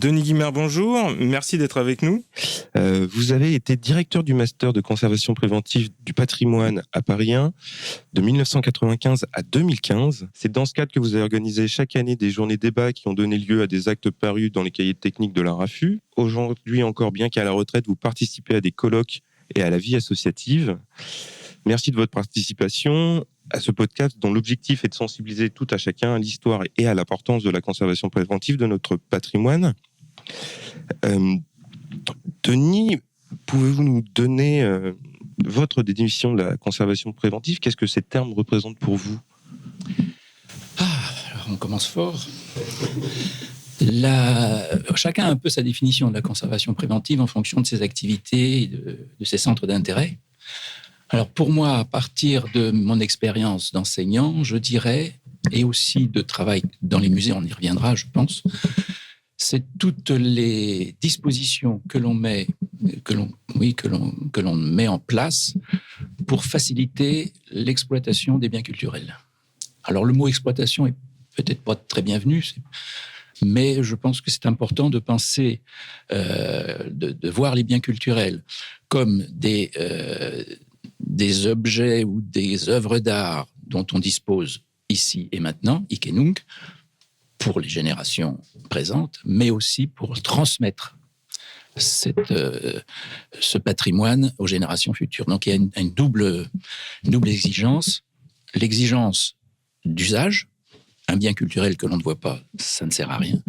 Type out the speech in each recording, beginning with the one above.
Denis Guimard, bonjour. Merci d'être avec nous. Vous avez été directeur du master de conservation préventive du patrimoine à Paris 1 de 1995 à 2015. C'est dans ce cadre que vous avez organisé chaque année des journées débats qui ont donné lieu à des actes parus dans les cahiers de technique de la RAFU. Aujourd'hui encore, bien qu'à la retraite, vous participez à des colloques et à la vie associative. Merci de votre participation à ce podcast dont l'objectif est de sensibiliser tout à chacun à l'histoire et à l'importance de la conservation préventive de notre patrimoine. Denis, pouvez-vous nous donner votre définition de la conservation préventive ? Qu'est-ce que ces termes représentent pour vous ? Alors on commence fort. Chacun a un peu sa définition de la conservation préventive en fonction de ses activités et de ses centres d'intérêt. Alors pour moi, à partir de mon expérience d'enseignant, je dirais, et aussi de travail dans les musées, on y reviendra, je pense, c'est toutes les dispositions que l'on met en place pour faciliter l'exploitation des biens culturels. Alors le mot exploitation est peut-être pas très bienvenu, mais je pense que c'est important de penser, de voir les biens culturels comme des objets ou des œuvres d'art dont on dispose ici et maintenant, hic et nunc, pour les générations présentes, mais aussi pour transmettre ce patrimoine aux générations futures. Donc il y a une double exigence. L'exigence d'usage, un bien culturel que l'on ne voit pas, ça ne sert à rien,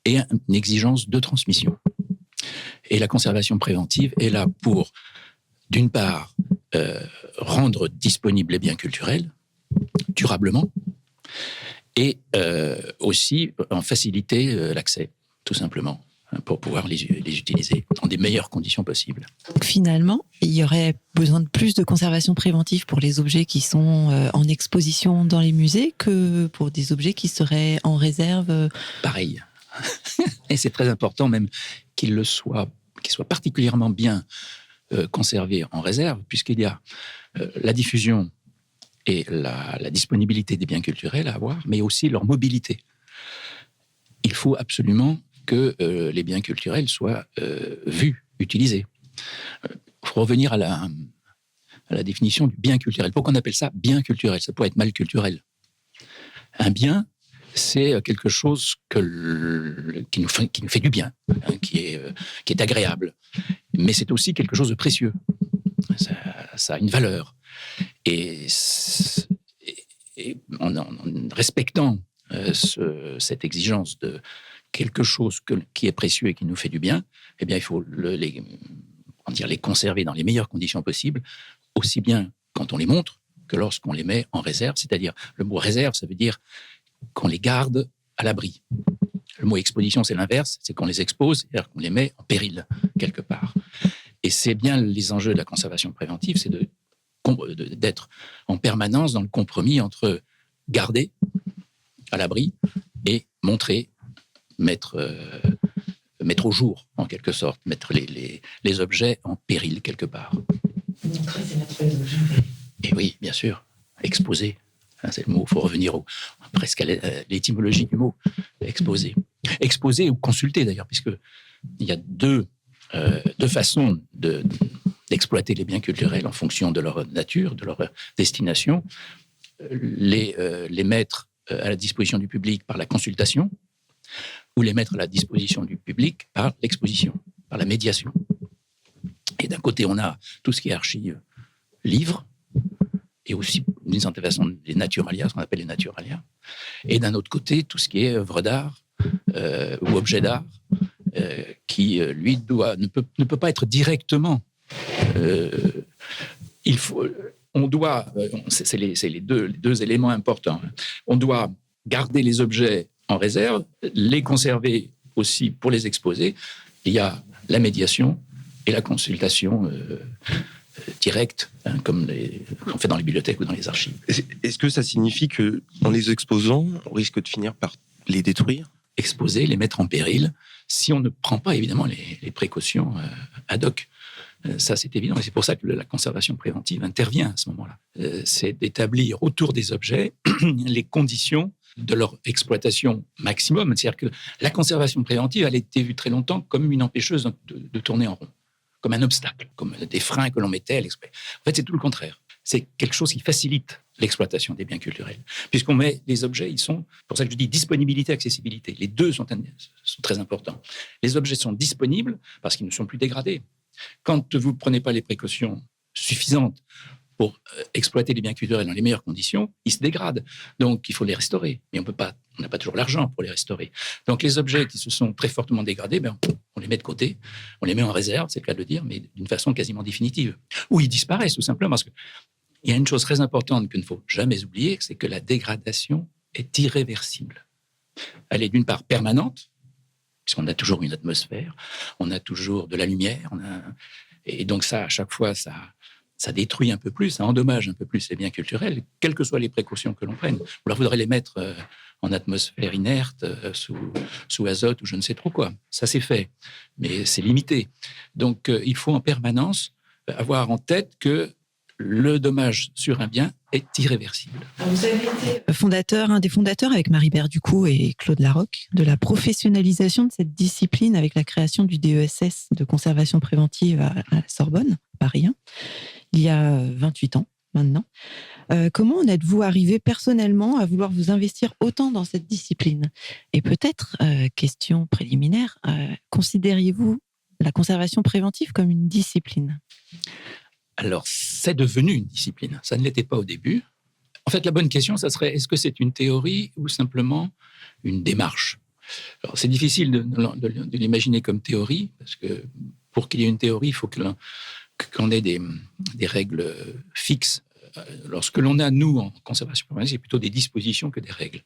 et une exigence de transmission. Et la conservation préventive est là pour, d'une part, rendre disponibles les biens culturels durablement et aussi en faciliter l'accès, tout simplement, pour pouvoir les utiliser dans des meilleures conditions possibles. Donc finalement, il y aurait besoin de plus de conservation préventive pour les objets qui sont en exposition dans les musées que pour des objets qui seraient en réserve. Pareil. Et c'est très important même qu'ils soient particulièrement bien conservés en réserve, puisqu'il y a la diffusion et la disponibilité des biens culturels à avoir, mais aussi leur mobilité. Il faut absolument que les biens culturels soient vus, utilisés. Il faut revenir à la définition du bien culturel. Pourquoi on appelle ça bien culturel ? Ça pourrait être mal culturel. Un bien, c'est quelque chose qui nous fait du bien, hein, qui est agréable. Mais c'est aussi quelque chose de précieux. Ça a une valeur. Et en respectant cette exigence de quelque chose qui est précieux et qui nous fait du bien, eh bien, il faut les conserver dans les meilleures conditions possibles, aussi bien quand on les montre que lorsqu'on les met en réserve. C'est-à-dire, le mot réserve, ça veut dire qu'on les garde à l'abri. Le mot exposition, c'est l'inverse, c'est qu'on les expose, c'est-à-dire qu'on les met en péril, quelque part. Et c'est bien les enjeux de la conservation préventive, c'est d'être en permanence dans le compromis entre garder à l'abri et montrer, mettre au jour, en quelque sorte, mettre les objets en péril, quelque part. Montrer, c'est mettre les objets. Et oui, bien sûr, exposer. C'est le mot, il faut revenir presque à l'étymologie du mot, exposer. Exposer ou consulter, d'ailleurs, puisqu'il y a deux façons d'exploiter les biens culturels en fonction de leur nature, de leur destination. Les mettre à la disposition du public par la consultation ou les mettre à la disposition du public par l'exposition, par la médiation. Et d'un côté, on a tout ce qui est archives, livres, et aussi, d'une certaine façon, les naturalia, ce qu'on appelle les naturalia. Et d'un autre côté, tout ce qui est œuvre d'art ou objet d'art, qui, lui, ne peut pas être directement... c'est les deux éléments importants. On doit garder les objets en réserve, les conserver aussi pour les exposer. Il y a la médiation et la consultation directe, hein, comme on fait dans les bibliothèques ou dans les archives. Est-ce que ça signifie qu'en les exposant, on risque de finir par les détruire ? Exposer, les mettre en péril, si on ne prend pas évidemment les précautions ad hoc. Ça, c'est évident. Et c'est pour ça que la conservation préventive intervient à ce moment-là. C'est d'établir autour des objets les conditions de leur exploitation maximum. C'est-à-dire que la conservation préventive, elle a été vue très longtemps comme une empêcheuse de tourner en rond, comme un obstacle, comme des freins que l'on mettait à l'exploitation. En fait, c'est tout le contraire. C'est quelque chose qui facilite l'exploitation des biens culturels. Puisqu'on met les objets, ils sont, pour ça que je dis disponibilité, accessibilité. Les deux sont très importants. Les objets sont disponibles parce qu'ils ne sont plus dégradés. Quand vous ne prenez pas les précautions suffisantes pour exploiter les biens culturels dans les meilleures conditions, ils se dégradent. Donc, il faut les restaurer. Mais on n'a pas toujours l'argent pour les restaurer. Donc, les objets qui se sont très fortement dégradés, on les met de côté, on les met en réserve, c'est le cas de le dire, mais d'une façon quasiment définitive. Ou ils disparaissent, tout simplement, parce qu'il y a une chose très importante qu'il ne faut jamais oublier, c'est que la dégradation est irréversible. Elle est d'une part permanente, puisqu'on a toujours une atmosphère, on a toujours de la lumière, et donc ça, à chaque fois, ça détruit un peu plus, ça endommage un peu plus les biens culturels, quelles que soient les précautions que l'on prenne. Ou alors, il faudrait les mettre en atmosphère inerte, sous azote ou je ne sais trop quoi. Ça, c'est fait, mais c'est limité. Donc, il faut en permanence avoir en tête que le dommage sur un bien est irréversible. Vous avez été un des fondateurs avec Marie-Bert Ducou et Claude Larocque de la professionnalisation de cette discipline avec la création du DESS de conservation préventive à la Sorbonne, Paris 1, il y a 28 ans maintenant. Comment en êtes-vous arrivé personnellement à vouloir vous investir autant dans cette discipline ? Et peut-être, question préliminaire, considériez-vous la conservation préventive comme une discipline ? Alors, c'est devenu une discipline. Ça ne l'était pas au début. En fait, la bonne question, ça serait, est-ce que c'est une théorie ou simplement une démarche ? Alors, c'est difficile de l'imaginer comme théorie, parce que pour qu'il y ait une théorie, il faut qu'on ait des règles fixes. Lorsque l'on a, nous, en conservation préventive, c'est plutôt des dispositions que des règles.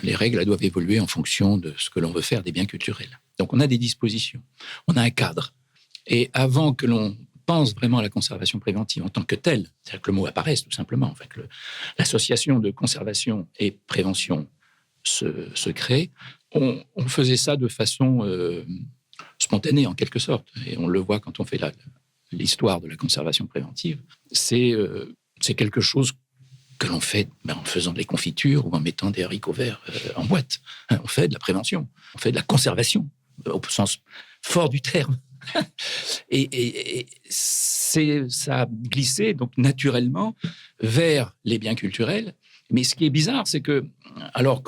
Les règles, elles doivent évoluer en fonction de ce que l'on veut faire des biens culturels. Donc, on a des dispositions, on a un cadre. Et avant que l'on pense vraiment à la conservation préventive en tant que telle, c'est-à-dire que le mot apparaisse tout simplement, en fait, l'association de conservation et prévention se crée, on faisait ça de façon spontanée en quelque sorte, et on le voit quand on fait l'histoire de la conservation préventive, c'est quelque chose que l'on fait en faisant des confitures ou en mettant des haricots verts en boîte. On fait de la prévention, on fait de la conservation, au sens fort du terme. Et ça a glissé donc naturellement vers les biens culturels. Mais ce qui est bizarre, c'est que, alors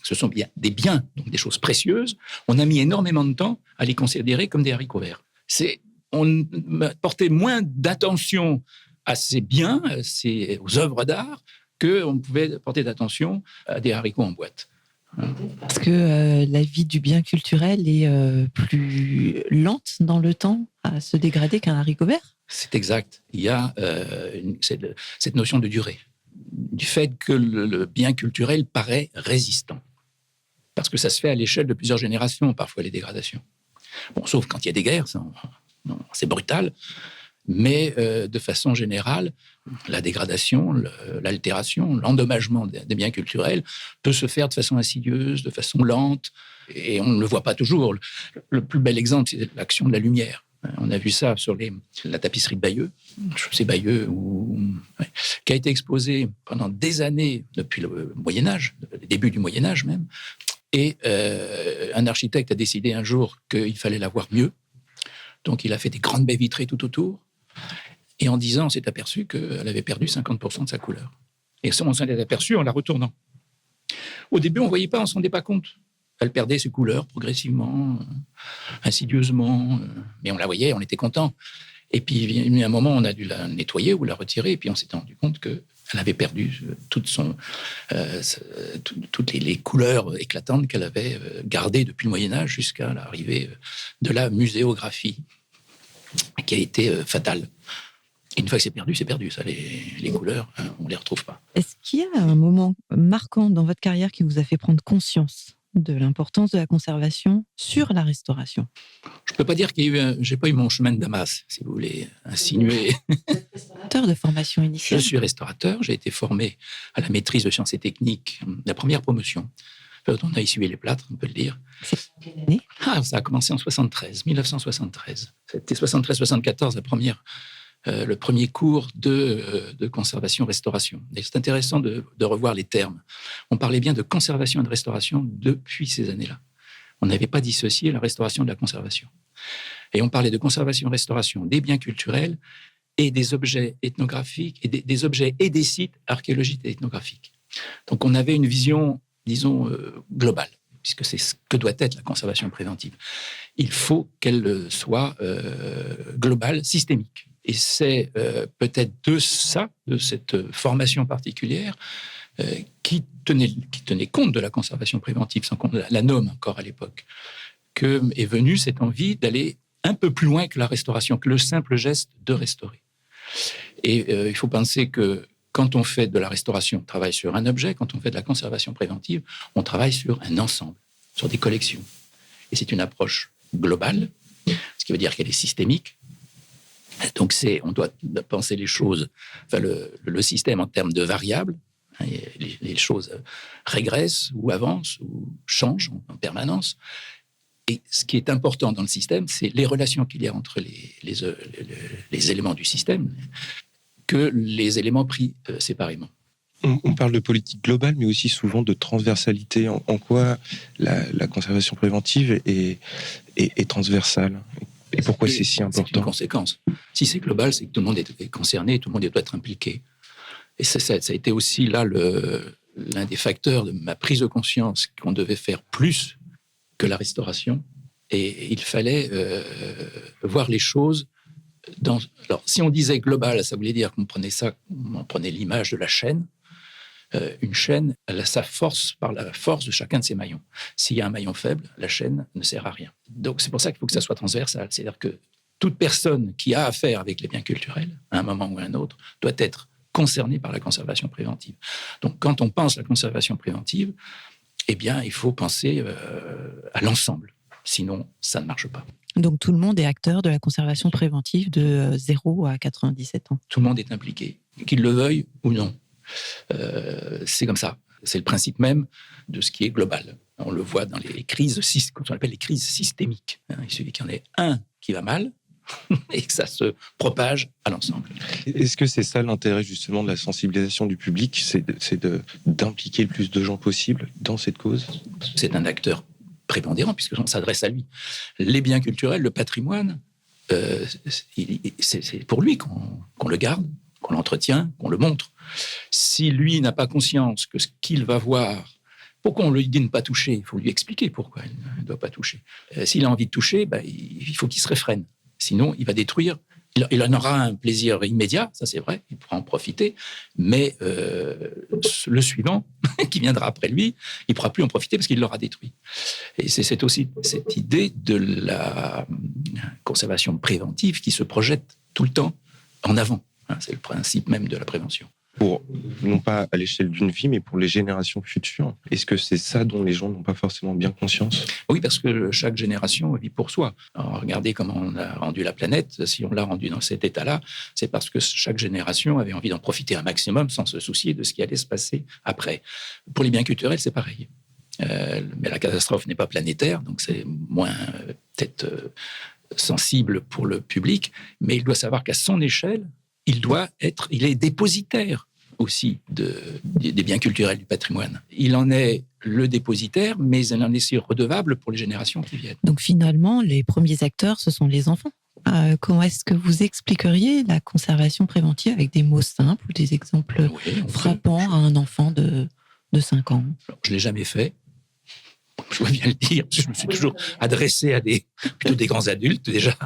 ce sont des biens, donc des choses précieuses, on a mis énormément de temps à les considérer comme des haricots verts. On portait moins d'attention à ces biens, aux œuvres d'art, qu'on pouvait porter d'attention à des haricots en boîte. Parce que la vie du bien culturel est plus lente dans le temps à se dégrader qu'un haricot vert ? C'est exact. Il y a cette notion de durée, du fait que le bien culturel paraît résistant. Parce que ça se fait à l'échelle de plusieurs générations, parfois, les dégradations. Bon, sauf quand il y a des guerres, c'est brutal. Mais de façon générale, la dégradation, l'altération, l'endommagement des biens culturels peut se faire de façon insidieuse, de façon lente, et on ne le voit pas toujours. Le plus bel exemple, c'est l'action de la lumière. On a vu ça sur la tapisserie de Bayeux, c'est Bayeux, qui a été exposée pendant des années, depuis le Moyen-Âge, le début du Moyen-Âge même, et un architecte a décidé un jour qu'il fallait la voir mieux. Donc, il a fait des grandes baies vitrées tout autour. Et en 10 ans, on s'est aperçu qu'elle avait perdu 50% de sa couleur. Et ça, on s'en est aperçu en la retournant. Au début, on ne voyait pas, on ne s'en rendait pas compte. Elle perdait ses couleurs progressivement, insidieusement. Mais on la voyait, on était content. Et puis, il y a eu un moment, on a dû la nettoyer ou la retirer. Et puis, on s'est rendu compte qu'elle avait perdu toutes les couleurs éclatantes qu'elle avait gardées depuis le Moyen-Âge jusqu'à l'arrivée de la muséographie, qui a été fatale. Et une fois que c'est perdu, ça, les couleurs, on ne les retrouve pas. Est-ce qu'il y a un moment marquant dans votre carrière qui vous a fait prendre conscience de l'importance de la conservation sur la restauration ? Je ne peux pas dire j'ai pas eu mon chemin de Damas, si vous voulez insinuer. Restaurateur de formation initiale. Je suis restaurateur, j'ai été formé à la maîtrise de sciences et techniques, la première promotion. On a essuyé les plâtres, on peut le dire. C'est quelle année ? Ça a commencé en 1973. C'était 73-74, la première le premier cours de conservation-restauration. Et c'est intéressant de revoir les termes. On parlait bien de conservation et de restauration depuis ces années-là. On n'avait pas dissocié la restauration de la conservation. Et on parlait de conservation-restauration des biens culturels et des objets ethnographiques, et des objets et des sites archéologiques et ethnographiques. Donc on avait une vision, disons, globale, puisque c'est ce que doit être la conservation préventive. Il faut qu'elle soit globale, systémique. Et c'est peut-être de cette formation particulière, qui tenait compte de la conservation préventive, sans qu'on la nomme encore à l'époque, que est venue cette envie d'aller un peu plus loin que la restauration, que le simple geste de restaurer. Et il faut penser que quand on fait de la restauration, on travaille sur un objet. Quand on fait de la conservation préventive, on travaille sur un ensemble, sur des collections. Et c'est une approche globale, ce qui veut dire qu'elle est systémique. Donc on doit penser les choses, enfin le système en termes de variables. Les choses régressent ou avancent ou changent en permanence. Et ce qui est important dans le système, c'est les relations qu'il y a entre les éléments du système que les éléments pris séparément. On parle de politique globale, mais aussi souvent de transversalité. En quoi la conservation préventive est transversale ? Et pourquoi c'est si important ? C'est une conséquence. Si c'est global, c'est que tout le monde est concerné, tout le monde doit être impliqué. Et ça a été aussi là l'un des facteurs de ma prise de conscience qu'on devait faire plus que la restauration. Et il fallait voir les choses alors, si on disait global, ça voulait dire qu'on prenait l'image de la chaîne. Une chaîne, elle a sa force par la force de chacun de ses maillons. S'il y a un maillon faible, la chaîne ne sert à rien. Donc, c'est pour ça qu'il faut que ça soit transversal. C'est-à-dire que toute personne qui a affaire avec les biens culturels, à un moment ou à un autre, doit être concernée par la conservation préventive. Donc, quand on pense la conservation préventive, eh bien, il faut penser à l'ensemble. Sinon, ça ne marche pas. Donc, tout le monde est acteur de la conservation préventive de 0 à 97 ans. Tout le monde est impliqué, qu'il le veuille ou non. C'est comme ça. C'est le principe même de ce qui est global. On le voit dans les crises, qu'on appelle les crises systémiques. Il suffit qu'il y en ait un qui va mal et que ça se propage à l'ensemble. Est-ce que c'est ça l'intérêt justement de la sensibilisation du public, c'est d'impliquer le plus de gens possible dans cette cause ? C'est un acteur prépondérant puisqu'on s'adresse à lui. Les biens culturels, le patrimoine, c'est pour lui qu'on le garde, qu'on l'entretient, qu'on le montre. Si lui n'a pas conscience que ce qu'il va voir, pourquoi on lui dit de ne pas toucher ? Il faut lui expliquer pourquoi il ne doit pas toucher. S'il a envie de toucher, il faut qu'il se réfrène. Sinon, il va détruire. Il en aura un plaisir immédiat, ça c'est vrai, il pourra en profiter, mais le suivant, qui viendra après lui, il ne pourra plus en profiter parce qu'il l'aura détruit. Et c'est aussi cette idée de la conservation préventive qui se projette tout le temps en avant. C'est le principe même de la prévention. Pour, non pas à l'échelle d'une vie, mais pour les générations futures. Est-ce que c'est ça dont les gens n'ont pas forcément bien conscience ? Oui, parce que chaque génération vit pour soi. Alors, regardez comment on a rendu la planète. Si on l'a rendue dans cet état-là, c'est parce que chaque génération avait envie d'en profiter un maximum sans se soucier de ce qui allait se passer après. Pour les biens culturels, c'est pareil. Mais la catastrophe n'est pas planétaire, donc c'est moins peut-être sensible pour le public, mais il doit savoir qu'à son échelle, il est dépositaire aussi des biens culturels du patrimoine. Il en est le dépositaire, mais il en est aussi redevable pour les générations qui viennent. Donc finalement, les premiers acteurs, ce sont les enfants. Comment est-ce que vous expliqueriez la conservation préventive avec des mots simples ou des exemples frappants à un enfant de 5 ans ? Alors, je ne l'ai jamais fait. Je dois bien le dire. Je me suis toujours adressé à plutôt des grands adultes déjà.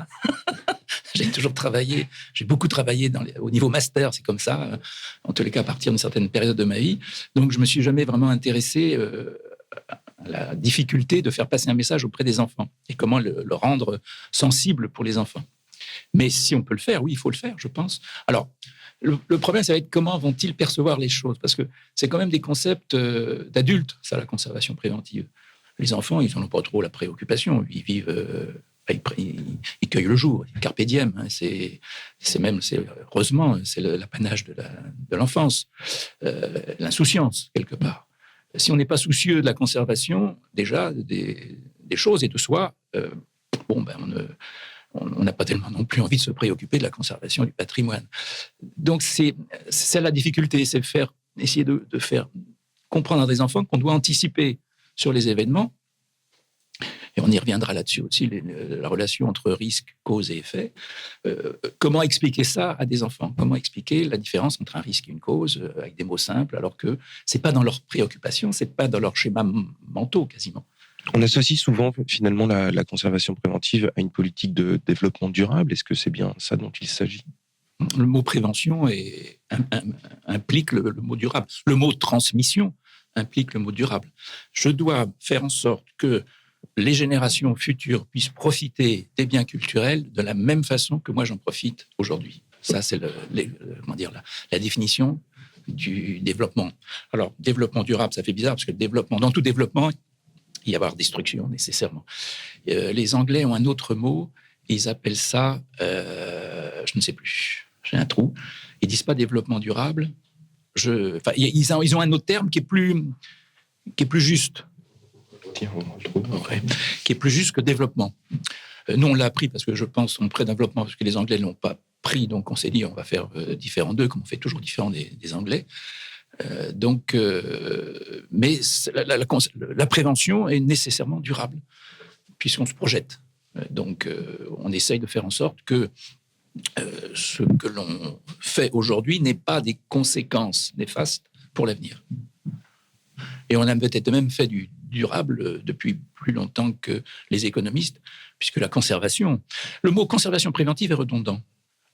J'ai beaucoup travaillé au niveau master, c'est comme ça, en tous les cas à partir d'une certaine période de ma vie. Donc je ne me suis jamais vraiment intéressé à la difficulté de faire passer un message auprès des enfants et comment le rendre sensible pour les enfants. Mais si on peut le faire, oui, il faut le faire, je pense. Alors, le problème, ça va être comment vont-ils percevoir les choses ? Parce que c'est quand même des concepts d'adultes, ça, la conservation préventive. Les enfants, ils n'en ont pas trop la préoccupation. Ils vivent... Ils cueillent le jour, carpe diem. Heureusement, c'est l'apanage de l'enfance, l'insouciance quelque part. Si on n'est pas soucieux de la conservation, déjà des choses et de soi, on on n'a pas tellement non plus envie de se préoccuper de la conservation du patrimoine. Donc, c'est la difficulté, c'est essayer de faire comprendre à des enfants qu'on doit anticiper sur les événements. Et on y reviendra là-dessus aussi, la relation entre risque, cause et effet. Comment expliquer ça à des enfants? Comment expliquer la différence entre un risque et une cause avec des mots simples, alors que c'est pas dans leurs préoccupations, c'est pas dans leurs schémas mentaux quasiment. On associe souvent finalement la conservation préventive à une politique de développement durable. Est-ce que c'est bien ça dont il s'agit? Le mot prévention implique le mot durable. Le mot transmission implique le mot durable. Je dois faire en sorte que les générations futures puissent profiter des biens culturels de la même façon que moi j'en profite aujourd'hui. Ça, c'est la définition du développement. Alors, développement durable, ça fait bizarre parce que dans tout développement, il y a avoir destruction nécessairement. Les Anglais ont un autre mot, ils appellent ça, je ne sais plus, j'ai un trou. Ils disent pas développement durable. Ils ont un autre terme qui est plus juste. Ouais, qui est plus juste que développement. Nous, on l'a appris parce que je pense en pré-développement, parce que les Anglais ne l'ont pas pris, donc on s'est dit on va faire différent d'eux, comme on fait toujours différent des Anglais. Mais la prévention est nécessairement durable, puisqu'on se projette. Donc, on essaye de faire en sorte que ce que l'on fait aujourd'hui n'ait pas des conséquences néfastes pour l'avenir. Et on a peut-être même fait du durable depuis plus longtemps que les économistes, puisque la conservation... Le mot conservation préventive est redondant.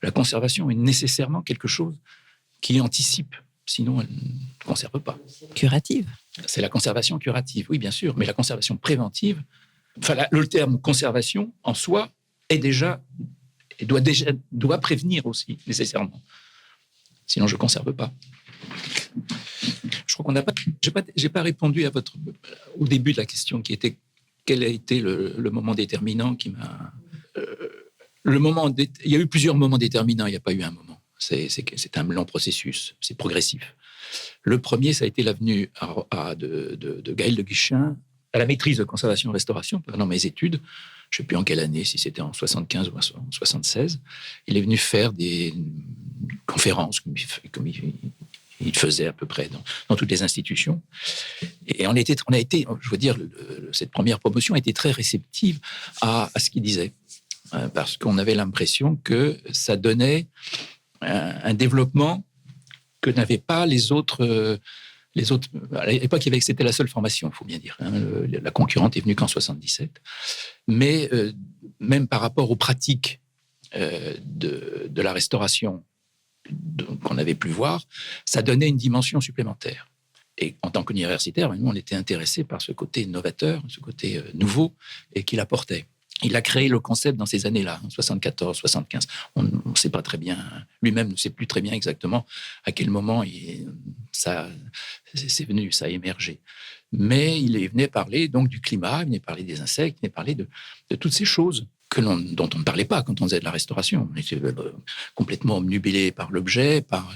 La conservation est nécessairement quelque chose qui anticipe, sinon elle ne conserve pas. Curative. C'est la conservation curative, oui, bien sûr, mais la conservation préventive... le terme conservation, en soi, doit prévenir aussi, nécessairement. Sinon, je ne conserve pas. Je crois qu'on n'a pas... J'ai pas répondu au début de la question qui était quel a été le moment déterminant qui m'a... Il y a eu plusieurs moments déterminants, il n'y a pas eu un moment. C'est un long processus, c'est progressif. Le premier, ça a été l'avenue de Gaël de Guichen à la maîtrise de conservation-restauration pendant mes études. Je ne sais plus en quelle année, si c'était en 75 ou en 76. Il est venu faire des conférences comme il faisait à peu près dans toutes les institutions. Et on a été, je veux dire, cette première promotion a été très réceptive à ce qu'il disait. Parce qu'on avait l'impression que ça donnait un développement que n'avaient pas les autres. À l'époque, c'était la seule formation, il faut bien dire. La concurrente est venue qu'en 77. Mais même par rapport aux pratiques de la restauration qu'on avait pu voir, ça donnait une dimension supplémentaire. Et en tant qu'universitaire, nous, on était intéressés par ce côté novateur, ce côté nouveau, et qu'il apportait. Il a créé le concept dans ces années-là, en 74, 75. On ne sait pas très bien, lui-même ne sait plus très bien exactement à quel moment c'est venu, ça a émergé. Mais il venait parler donc du climat, il venait parler des insectes, il venait parler de toutes ces choses dont on ne parlait pas quand on faisait de la restauration. On était complètement omnubilé par l'objet, par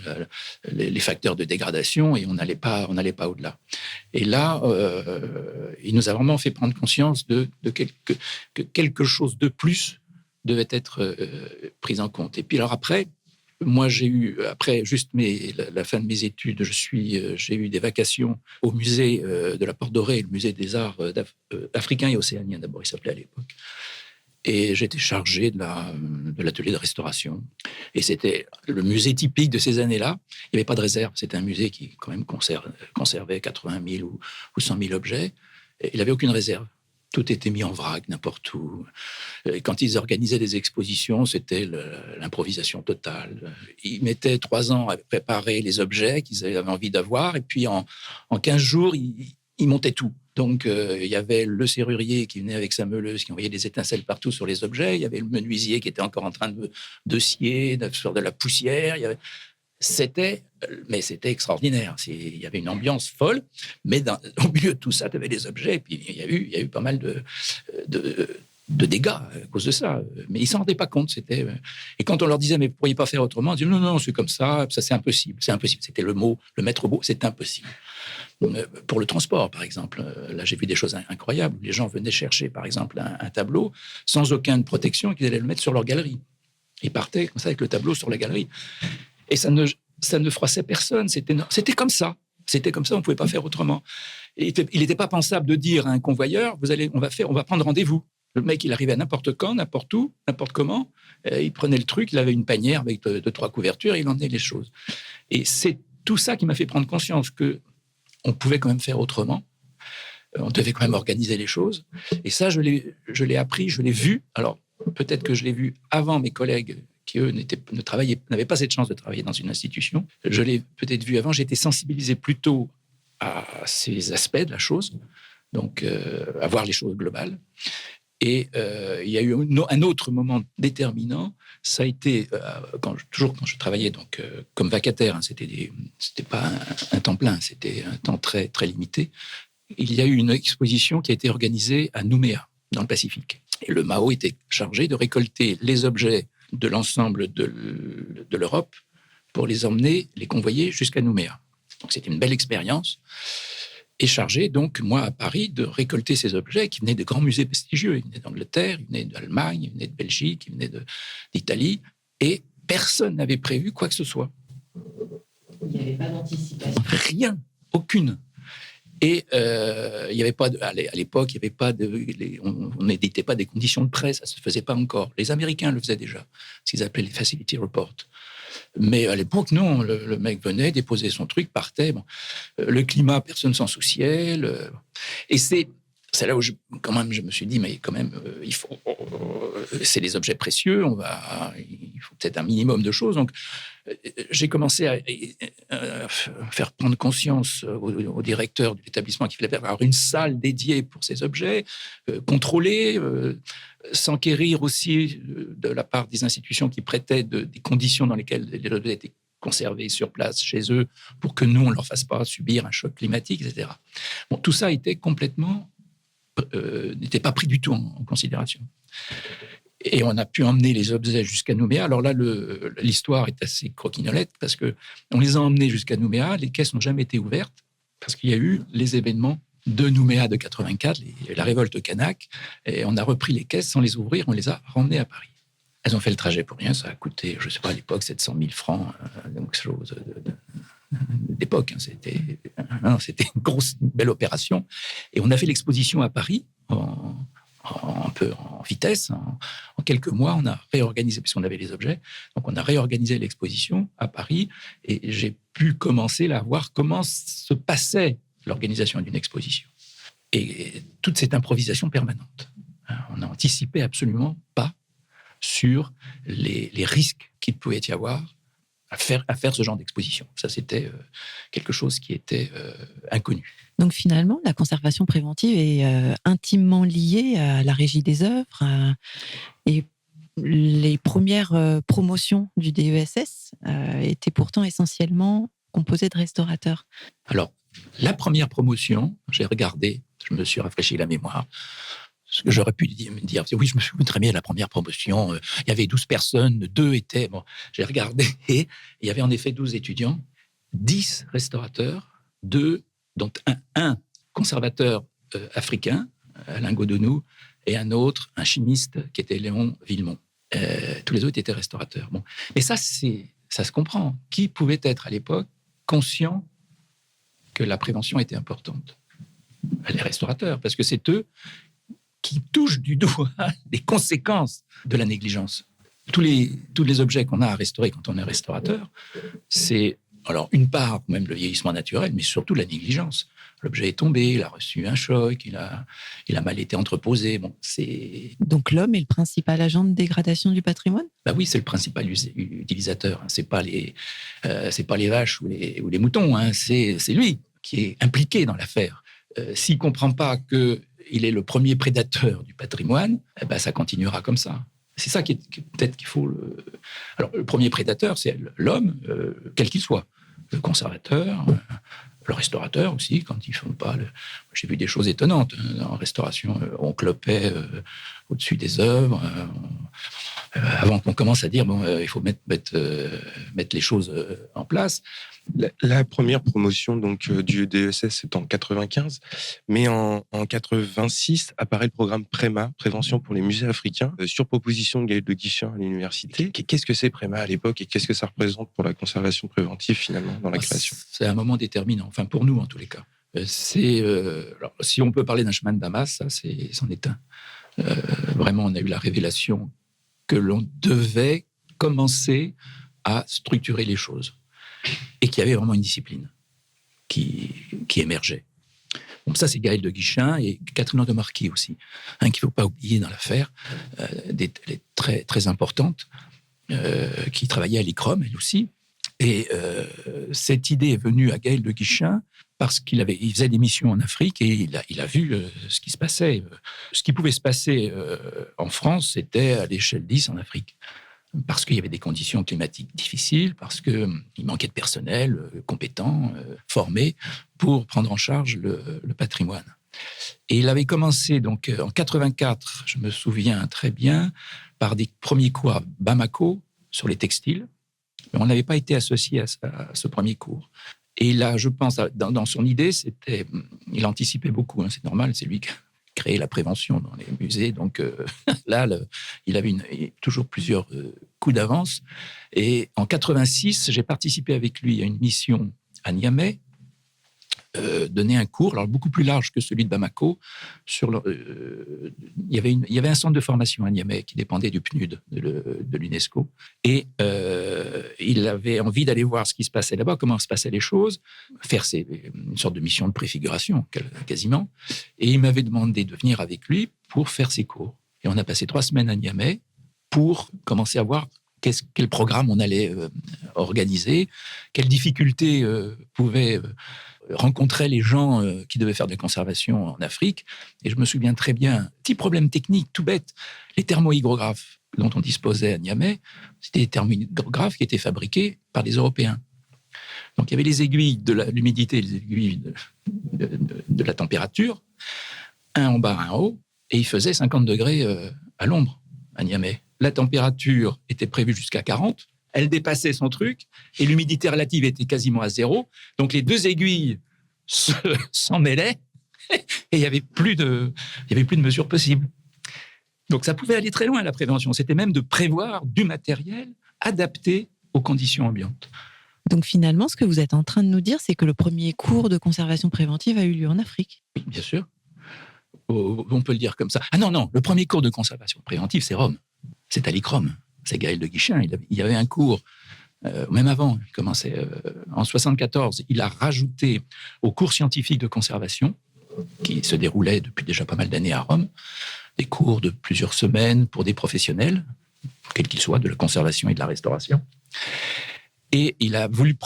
les facteurs de dégradation, et on n'allait pas au-delà. Et là, il nous a vraiment fait prendre conscience que quelque chose de plus devait être pris en compte. Et puis alors après, moi après juste la fin de mes études, j'ai eu des vacations au musée de la Porte Dorée, le musée des arts africains et océaniens d'abord, il s'appelait à l'époque. Et j'étais chargé de l'atelier de restauration. Et c'était le musée typique de ces années-là. Il n'y avait pas de réserve. C'était un musée qui, quand même, conservait 80 000 ou 100 000 objets. Et il n'avait aucune réserve. Tout était mis en vrac, n'importe où. Et quand ils organisaient des expositions, c'était l'improvisation totale. Ils mettaient 3 ans à préparer les objets qu'ils avaient envie d'avoir. Et puis, en 15 jours, ils montaient tout. Donc, il y avait le serrurier qui venait avec sa meuleuse, qui envoyait des étincelles partout sur les objets. Il y avait le menuisier qui était encore en train de scier, de faire de la poussière. C'était extraordinaire. Il y avait une ambiance folle, mais au milieu de tout ça, tu avais des objets. Et puis, il y a eu pas mal de dégâts à cause de ça. Mais ils ne s'en rendaient pas compte. Et quand on leur disait, mais vous ne pourriez pas faire autrement, ils disaient, non, c'est comme ça, c'est impossible. C'est impossible. C'était le maître mot, c'est impossible. Pour le transport, par exemple. Là, j'ai vu des choses incroyables. Les gens venaient chercher, par exemple, un tableau sans aucune protection et qu'ils allaient le mettre sur leur galerie. Ils partaient comme ça avec le tableau sur la galerie. Et ça ne froissait personne. C'était comme ça. C'était comme ça, on ne pouvait pas faire autrement. Et il n'était pas pensable de dire à un convoyeur, on va prendre rendez-vous. Le mec, il arrivait à n'importe quand, n'importe où, n'importe comment. Il prenait le truc, il avait une panière avec deux, trois couvertures et il emmenait les choses. Et c'est tout ça qui m'a fait prendre conscience qu'on pouvait quand même faire autrement. On devait quand même organiser les choses. Et ça, je l'ai appris, je l'ai vu. Alors, peut-être que je l'ai vu avant mes collègues qui, eux, n'avaient pas cette chance de travailler dans une institution. Je l'ai peut-être vu avant. J'ai été sensibilisé plutôt à ces aspects de la chose, donc à voir les choses globales. Et il y a eu un autre moment déterminant, ça a été, quand je travaillais donc, comme vacataire, hein, c'était pas un temps plein, c'était un temps très, très limité. Il y a eu une exposition qui a été organisée à Nouméa, dans le Pacifique. Et le Mao était chargé de récolter les objets de l'ensemble de l'Europe pour les emmener, les convoyer jusqu'à Nouméa. Donc c'était une belle expérience. Et chargé, donc, moi, à Paris, de récolter ces objets qui venaient de grands musées prestigieux. Ils venaient d'Angleterre, ils venaient d'Allemagne, ils venaient de Belgique, ils venaient d'Italie. Et personne n'avait prévu quoi que ce soit. Il n'y avait pas d'anticipation. Rien, aucune. Et il y avait pas à l'époque, il y avait pas on n'éditait pas des conditions de presse, ça se faisait pas encore. Les Américains le faisaient déjà, ce qu'ils appelaient les facility reports. Mais à l'époque, non, le mec venait, déposait son truc, partait. Bon. Le climat, personne s'en souciait. Et c'est là où je me suis dit, mais quand même, c'est des objets précieux, il faut peut-être un minimum de choses. Donc, j'ai commencé à faire prendre conscience au directeur de l'établissement qu'il fallait avoir une salle dédiée pour ces objets, contrôlée, s'enquérir aussi de la part des institutions qui prêtaient des conditions dans lesquelles les objets étaient conservés sur place chez eux pour que nous, on ne leur fasse pas subir un choc climatique, etc. Bon, tout ça était complètement n'était pas pris du tout en considération. Et on a pu emmener les objets jusqu'à Nouméa. Alors là, l'histoire est assez croquignolette parce qu'on les a emmenés jusqu'à Nouméa, les caisses n'ont jamais été ouvertes parce qu'il y a eu les événements de Nouméa de 84, la révolte kanak, et on a repris les caisses sans les ouvrir, on les a ramenées à Paris. Elles ont fait le trajet pour rien, ça a coûté, je ne sais pas, à l'époque, 700 000 francs, donc chose d'époque. Hein, c'était une belle opération. Et on a fait l'exposition à Paris, un peu en vitesse. En quelques mois, on a réorganisé, puisqu'on avait les objets, donc on a réorganisé l'exposition à Paris, et j'ai pu commencer à voir comment se passait l'organisation d'une exposition. Et toute cette improvisation permanente. On n'anticipait absolument pas sur les risques qu'il pouvait y avoir à faire ce genre d'exposition. Ça, c'était quelque chose qui était inconnu. Donc finalement, la conservation préventive est intimement liée à la régie des œuvres. Et les premières promotions du DESS étaient pourtant essentiellement composées de restaurateurs. Alors, la première promotion, j'ai regardé, je me suis rafraîchi la mémoire, parce que j'aurais pu me dire, oui, je me souviens très bien de la première promotion, il y avait 12 personnes, 2 étaient... Bon, j'ai regardé, et il y avait en effet 12 étudiants, 10 restaurateurs, 2, dont un conservateur africain, Alain Godonou, et un autre, un chimiste, qui était Léon Villemont. Tous les autres étaient restaurateurs. Bon. Mais ça se comprend. Qui pouvait être à l'époque conscient que la prévention était importante? Les restaurateurs, parce que c'est eux qui touchent du doigt les conséquences de la négligence. Tous les objets qu'on a à restaurer quand on est restaurateur, c'est alors une part même le vieillissement naturel, mais surtout la négligence. L'objet est tombé, il a reçu un choc, il a mal été entreposé. Bon, Donc l'homme est le principal agent de dégradation du patrimoine ? Bah oui, c'est le principal utilisateur. C'est pas les vaches ou les moutons. Hein. C'est lui qui est impliqué dans l'affaire. S'il comprend pas qu'il est le premier prédateur du patrimoine, ça continuera comme ça. C'est ça peut-être qu'il faut... Alors, le premier prédateur, c'est l'homme, quel qu'il soit. Le conservateur, le restaurateur aussi, quand ils font pas... J'ai vu des choses étonnantes. En restauration, on clopait au-dessus des œuvres. avant qu'on commence à dire, il faut mettre les choses en place. La première promotion donc du DESS c'est en 95, mais en 86 apparaît le programme PREMA, Prévention pour les musées africains, sur proposition de Gaël de Guichen à l'université. Qu'est-ce que c'est PREMA à l'époque et qu'est-ce que ça représente pour la conservation préventive finalement dans la création ? C'est un moment déterminant, enfin pour nous en tous les cas. Alors, si on peut parler d'un chemin de Damas, c'en est un. Vraiment, on a eu la révélation que l'on devait commencer à structurer les choses. Et qu'il y avait vraiment une discipline qui émergeait. Donc ça, c'est Gaël de Guichen et Catherine de Marquis aussi, qu'il ne faut pas oublier dans l'affaire, très, très importante, qui travaillait à l'ICROM, elle aussi. Et cette idée est venue à Gaël de Guichen parce qu'il faisait des missions en Afrique et il a vu ce qui se passait. Ce qui pouvait se passer en France, c'était à l'échelle 10 en Afrique. Parce qu'il y avait des conditions climatiques difficiles, parce qu'il manquait de personnel compétent, formé, pour prendre en charge le patrimoine. Et il avait commencé donc en 84, je me souviens très bien, par des premiers cours à Bamako sur les textiles. Mais on n'avait pas été associé à ce premier cours. Et là, je pense, dans son idée, il anticipait beaucoup, c'est normal, c'est lui qui créer la prévention dans les musées. Donc là, il avait toujours plusieurs coups d'avance. Et en 86, j'ai participé avec lui à une mission à Niamey, donner un cours, alors beaucoup plus large que celui de Bamako. Il y avait un centre de formation à Niamey qui dépendait du PNUD de l'UNESCO. Et il avait envie d'aller voir ce qui se passait là-bas, comment se passaient les choses, faire une sorte de mission de préfiguration, quasiment. Et il m'avait demandé de venir avec lui pour faire ses cours. Et on a passé 3 semaines à Niamey pour commencer à voir quel programme on allait organiser, quelles difficultés pouvaient rencontrer les gens qui devaient faire de la conservation en Afrique. Et je me souviens très bien, petit problème technique tout bête, les thermohygrographes dont on disposait à Niamey, c'était des thermohygrographes qui étaient fabriqués par des Européens. Donc il y avait les aiguilles de l'humidité, les aiguilles de la température, un en bas, un en haut, et il faisait 50 degrés à l'ombre à Niamey. La température était prévue jusqu'à 40, elle dépassait son truc, et l'humidité relative était quasiment à 0. Donc les 2 aiguilles s'en mêlaient, et il n'y avait plus de mesures possibles. Donc ça pouvait aller très loin, la prévention. C'était même de prévoir du matériel adapté aux conditions ambiantes. Donc finalement, ce que vous êtes en train de nous dire, c'est que le premier cours de conservation préventive a eu lieu en Afrique. Oui, bien sûr. On peut le dire comme ça. Ah non, le premier cours de conservation préventive, c'est Rome. C'est à l'ICROM. C'est Gaël de Guichen. Il y avait un cours, même avant, il commençait en 1974. Il a rajouté au cours scientifique de conservation, qui se déroulait depuis déjà pas mal d'années à Rome, des cours de plusieurs semaines pour des professionnels, quels qu'ils soient, de la conservation et de la restauration. Et il a voulu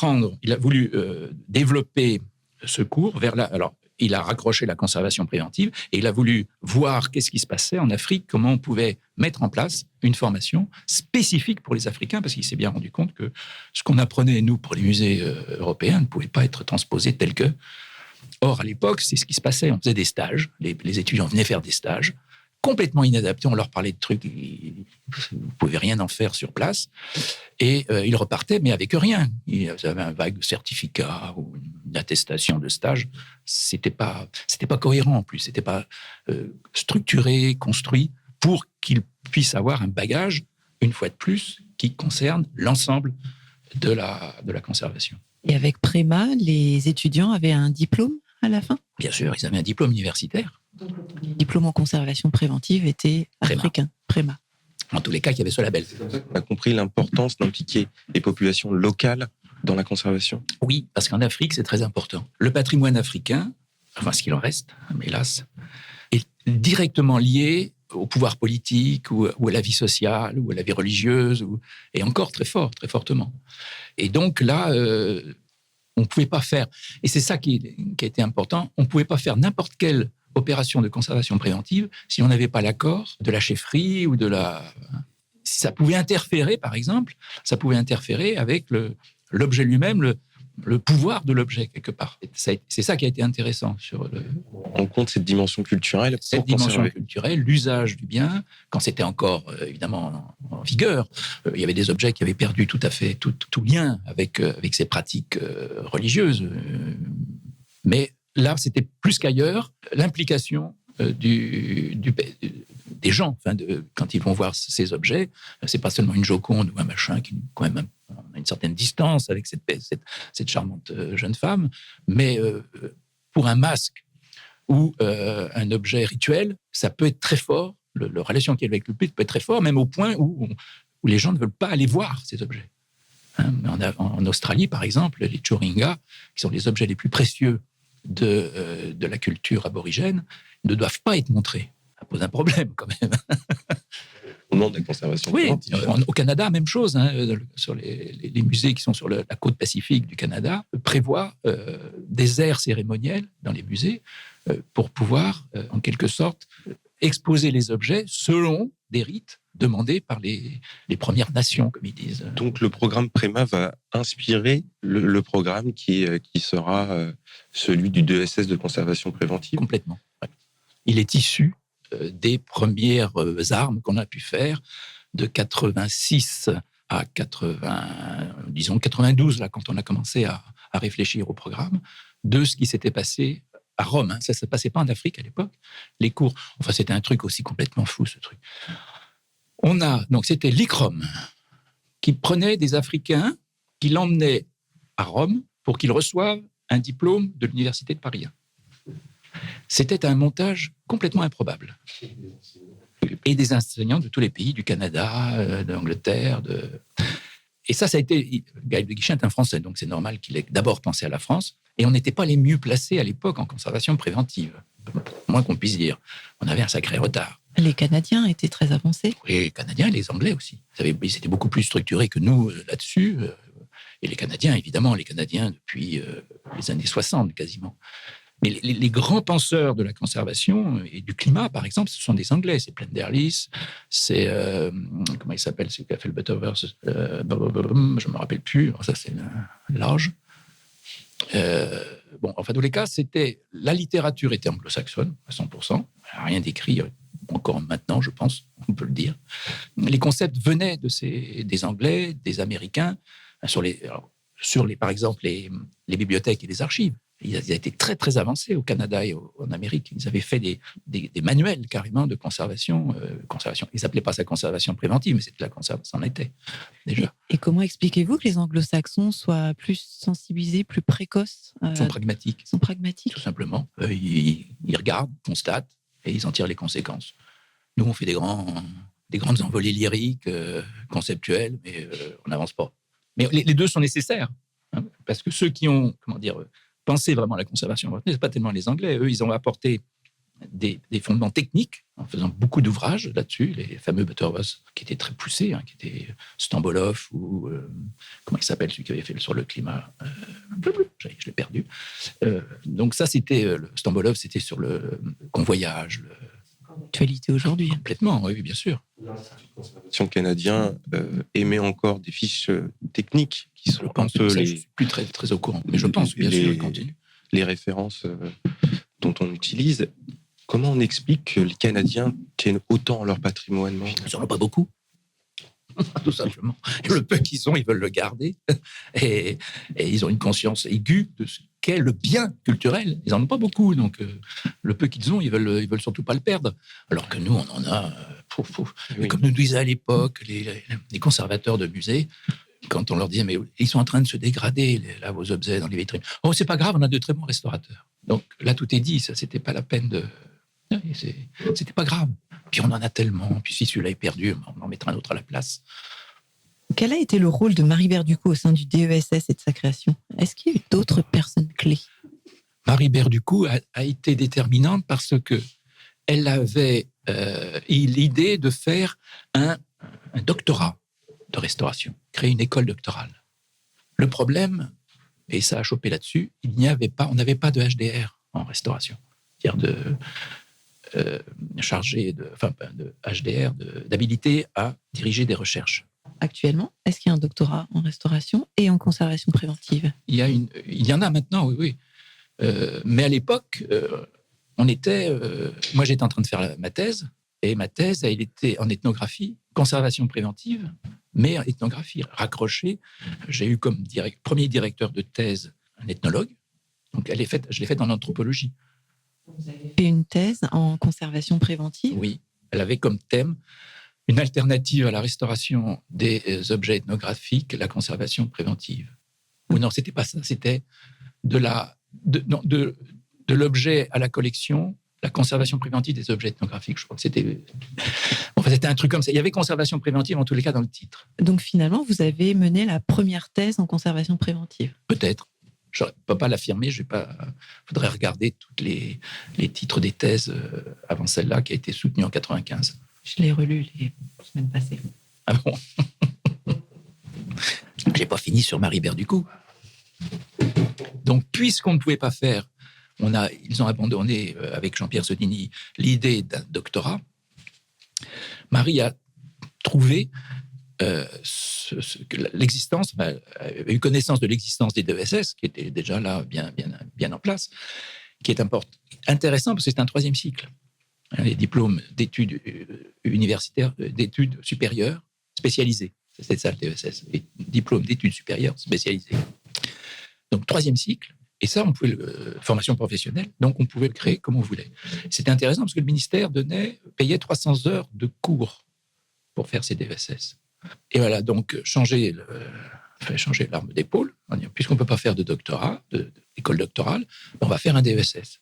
développer ce cours vers là. Alors, il a raccroché la conservation préventive et il a voulu voir qu'est-ce qui se passait en Afrique, comment on pouvait mettre en place une formation spécifique pour les Africains, parce qu'il s'est bien rendu compte que ce qu'on apprenait, nous, pour les musées européens, ne pouvait pas être transposé tel que. Or, à l'époque, c'est ce qui se passait. On faisait des stages, les étudiants venaient faire des stages, complètement inadaptés, on leur parlait de trucs, vous ne pouvez rien en faire sur place, et ils repartaient, mais avec rien. Ils avaient un vague certificat ou une attestation de stage. C'était pas cohérent en plus, c'était pas structuré, construit, pour qu'ils puissent avoir un bagage, une fois de plus, qui concerne l'ensemble de la conservation. Et avec PREMA, les étudiants avaient un diplôme à la fin ? Bien sûr, ils avaient un diplôme universitaire. Donc le premier diplôme en conservation préventive était africain, PREMA. En tous les cas, il y avait ce label. C'est comme ça qu'on a compris l'importance d'impliquer les populations locales dans la conservation. Oui, parce qu'en Afrique, c'est très important. Le patrimoine africain, enfin ce qu'il en reste, hélas, est directement lié au pouvoir politique ou à la vie sociale ou à la vie religieuse, et encore très fort, très fortement. Et donc là, on ne pouvait pas faire, et c'est ça qui a été important, on ne pouvait pas faire n'importe quelle opération de conservation préventive si on n'avait pas l'accord de la chefferie ou de la... Ça pouvait interférer, par exemple, avec l'objet lui-même, le pouvoir de l'objet quelque part. C'est ça qui a été intéressant sur On compte cette dimension culturelle. cette dimension culturelle, l'usage du bien, quand c'était encore évidemment en vigueur. Il y avait des objets qui avaient perdu tout à fait tout lien avec ces pratiques religieuses. Mais là, c'était plus qu'ailleurs l'implication des gens. Quand ils vont voir ces objets, c'est pas seulement une Joconde ou un machin qui quand même a une certaine distance avec cette charmante jeune femme, mais pour un masque ou un objet rituel, ça peut être très fort. La relation qu'il y a avec le public peut être très fort, même au point où les gens ne veulent pas aller voir ces objets. En Australie, par exemple, les Churinga, qui sont les objets les plus précieux de la culture aborigène, ne doivent pas être montrés. Ça pose un problème quand même. Au nom de la conservation. Oui, au Canada, même chose. Sur les musées qui sont sur la côte pacifique du Canada prévoient des aires cérémonielles dans les musées pour pouvoir, en quelque sorte, exposer les objets selon des rites demandés par les Premières Nations, comme ils disent. Donc le programme Préma va inspirer le programme qui sera celui du DESS de conservation préventive. Complètement. Ouais. Il est issu des premières armes qu'on a pu faire de 86 à 92, là, quand on a commencé à réfléchir au programme, de ce qui s'était passé à Rome. Ça ne se passait pas en Afrique à l'époque. Les cours, enfin, c'était un truc aussi complètement fou, ce truc. Donc, c'était l'ICROM qui prenait des Africains, qui l'emmenait à Rome pour qu'ils reçoivent un diplôme de l'Université de Paris 1. C'était un montage complètement improbable. Et des enseignants de tous les pays, du Canada, d'Angleterre. Et ça a été... Gaël de Guichen est un Français, donc c'est normal qu'il ait d'abord pensé à la France. Et on n'était pas les mieux placés à l'époque en conservation préventive. Moins qu'on puisse dire. On avait un sacré retard. Les Canadiens étaient très avancés. Oui, les Canadiens et les Anglais aussi. Ils étaient beaucoup plus structurés que nous là-dessus. Et les Canadiens, évidemment, depuis les années 60 quasiment. Mais les grands penseurs de la conservation et du climat, par exemple, ce sont des Anglais. C'est Plenderlis, c'est... comment il s'appelle, celui qui a fait le Butterverse je ne me rappelle plus. Ça, c'est large. Enfin, dans les cas, la littérature était anglo-saxonne, à 100%. Rien d'écrit, encore maintenant, je pense, on peut le dire. Les concepts venaient des Anglais, des Américains, par exemple, les bibliothèques et les archives. Ils étaient très, très avancés au Canada et en Amérique. Ils avaient fait des manuels carrément de conservation. Ils n'appelaient pas ça conservation préventive, mais c'était la conservation, ça en était déjà. Et comment expliquez-vous que les anglo-saxons soient plus sensibilisés, plus précoces Ils sont pragmatiques. Tout simplement. Ils regardent, constatent, et ils en tirent les conséquences. Nous, on fait des grandes envolées lyriques, conceptuelles, mais on n'avance pas. Mais les deux sont nécessaires, parce que ceux qui ont, penser vraiment à la conservation, ce n'est pas tellement les Anglais. Eux, ils ont apporté des fondements techniques en faisant beaucoup d'ouvrages là-dessus, les fameux Butterworth qui étaient très poussés, qui étaient Stambolov ou comment il s'appelle celui qui avait fait sur le climat, je l'ai perdu. Donc ça, c'était Stambolov, c'était sur le convoyage. L'actualité aujourd'hui. Complètement, oui, bien sûr. L'Institut de conservation canadien émet encore des fiches techniques qui sont un peu je suis plus très, très au courant, mais je pense bien sûr, continue. Les références dont on utilise. Comment on explique que les Canadiens tiennent autant à leur patrimoine? Ils n'en ont pas beaucoup. Tout simplement. Et le peu qu'ils ont, ils veulent le garder. Et ils ont une conscience aiguë de ce qu'est le bien culturel. Ils n'en ont pas beaucoup. Donc, le peu qu'ils ont, ils veulent surtout pas le perdre. Alors que nous, on en a... Oui. Comme nous disaient à l'époque, les conservateurs de musées, quand on leur disait, mais ils sont en train de se dégrader, là, vos objets dans les vitrines. Oh, c'est pas grave, on a de très bons restaurateurs. Donc, là, tout est dit. Ça, c'était pas la peine de... C'était pas grave. Puis on en a tellement. Puis si celui-là est perdu, on en mettra un autre à la place. Quel a été le rôle de Marie Berducot au sein du DESS et de sa création? Est-ce qu'il y a eu d'autres personnes clés? Marie Berducot a été déterminante parce que elle avait l'idée de faire un doctorat de restauration, créer une école doctorale. Le problème, et ça a chopé là-dessus, on n'avait pas de HDR en restauration, c'est-à-dire chargé de HDR, d'habilité à diriger des recherches. actuellement? Est-ce qu'il y a un doctorat en restauration et en conservation préventive? Il y en a maintenant, oui. Mais à l'époque, moi j'étais en train de faire ma thèse, et ma thèse, elle était en ethnographie, conservation préventive, mais en ethnographie raccrochée. J'ai eu comme premier directeur de thèse un ethnologue, donc je l'ai faite en anthropologie. Vous avez fait une thèse en conservation préventive? Oui, elle avait comme thème une alternative à la restauration des objets ethnographiques, la conservation préventive. Ou non, c'était pas ça, c'était de l'objet à la collection, la conservation préventive des objets ethnographiques. Je crois que c'était un truc comme ça. Il y avait conservation préventive en tous les cas dans le titre. Donc finalement, vous avez mené la première thèse en conservation préventive? Peut-être. Je ne peux pas l'affirmer. Faudrait regarder tous les titres des thèses avant celle-là qui a été soutenue en 95. Je l'ai relu les semaines passées. Ah bon? J'ai pas fini sur Marie Berducou. Donc, puisqu'on ne pouvait pas faire, ils ont abandonné avec Jean-Pierre Sodini l'idée d'un doctorat. Marie a trouvé l'existence, a eu connaissance de l'existence des DESS, qui était déjà là, bien en place, qui est intéressant parce que c'est un 3e cycle. Les diplômes d'études universitaires, d'études supérieures spécialisées. C'est ça le DESS, les diplômes d'études supérieures spécialisées. Donc 3e cycle, et ça, formation professionnelle, donc on pouvait le créer comme on voulait. C'était intéressant parce que le ministère payait 300 heures de cours pour faire ces DESS. Et voilà, donc changer l'arme d'épaule, puisqu'on ne peut pas faire de doctorat, d'école doctorale, on va faire un DESS.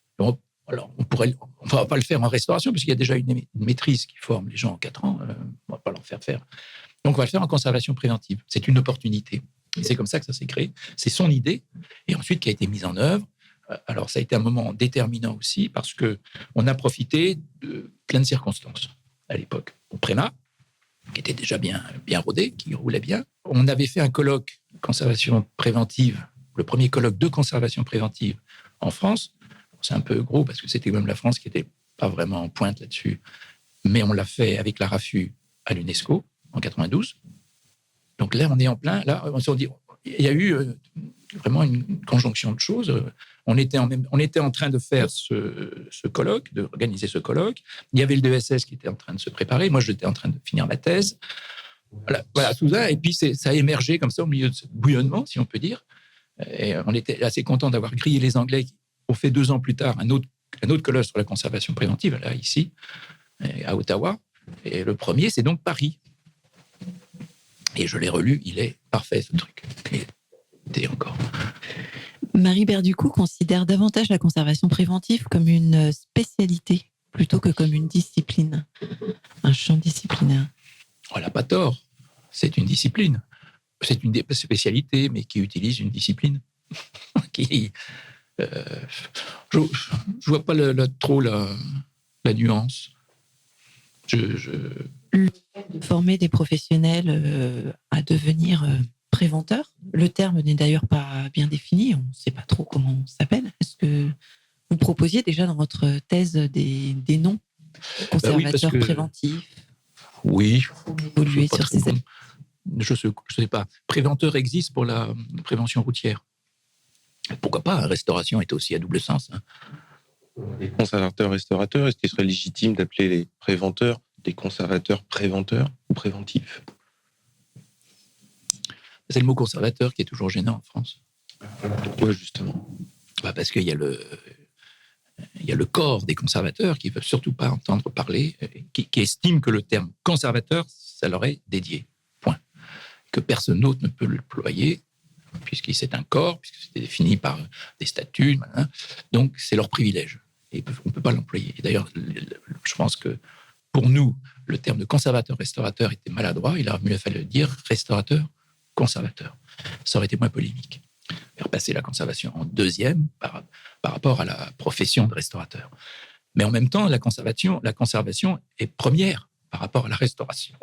Alors, on ne va pas le faire en restauration, puisqu'il y a déjà une maîtrise qui forme les gens en 4 ans, on ne va pas leur faire faire. Donc, on va le faire en conservation préventive. C'est une opportunité. Et c'est comme ça que ça s'est créé. C'est son idée, et ensuite qui a été mise en œuvre. Alors, ça a été un moment déterminant aussi, parce qu'on a profité de plein de circonstances à l'époque. Au Préma, qui était déjà bien rodé, qui roulait bien. On avait fait un colloque de conservation préventive, le premier colloque de conservation préventive en France. C'est un peu gros, parce que c'était même la France qui n'était pas vraiment en pointe là-dessus. Mais on l'a fait avec la RAFU à l'UNESCO en 92. Donc là, on est en plein. Là, on s'est dit, il y a eu vraiment une conjonction de choses. On était en train de faire ce colloque, d'organiser ce colloque. Il y avait le DESS qui était en train de se préparer. Moi, j'étais en train de finir ma thèse. Voilà tout ça. Et puis, ça a émergé comme ça au milieu de ce bouillonnement, si on peut dire. Et on était assez contents d'avoir grillé les Anglais qui ont fait 2 ans plus tard un autre colloque sur la conservation préventive, là, ici, à Ottawa. Et le premier, c'est donc Paris. Et je l'ai relu, il est parfait, ce truc. Et encore. Marie Berducou considère davantage la conservation préventive comme une spécialité plutôt que comme une discipline, un champ disciplinaire. Elle n'a pas tort. C'est une discipline. C'est une spécialité, mais qui utilise une discipline. Je ne vois pas trop la nuance. Le fait de former des professionnels à devenir préventeurs, le terme n'est d'ailleurs pas bien défini, on ne sait pas trop comment ça s'appelle. Est-ce que vous proposiez déjà dans votre thèse des noms conservateurs préventifs? Oui. Évoluer sur ces aspects. Je sais pas. Préventeur existe pour la prévention routière. Pourquoi pas? Restauration est aussi à double sens. Les conservateurs restaurateurs, est-ce qu'il serait légitime d'appeler les préventeurs des conservateurs préventeurs ou préventifs? C'est le mot conservateur qui est toujours gênant en France. Pourquoi justement? Parce qu'il y a le corps des conservateurs qui ne veulent surtout pas entendre parler, qui estiment que le terme conservateur, ça leur est dédié. Point. Que personne d'autre ne peut le déployer, puisque c'est un corps, puisque c'est défini par des statuts. Voilà. Donc, c'est leur privilège. Et on ne peut pas l'employer. Et d'ailleurs, je pense que pour nous, le terme de conservateur-restaurateur était maladroit. Il aurait mieux fallu dire restaurateur-conservateur. Ça aurait été moins polémique. Faire passer la conservation en deuxième par rapport à la profession de restaurateur. Mais en même temps, la conservation est première par rapport à la restauration.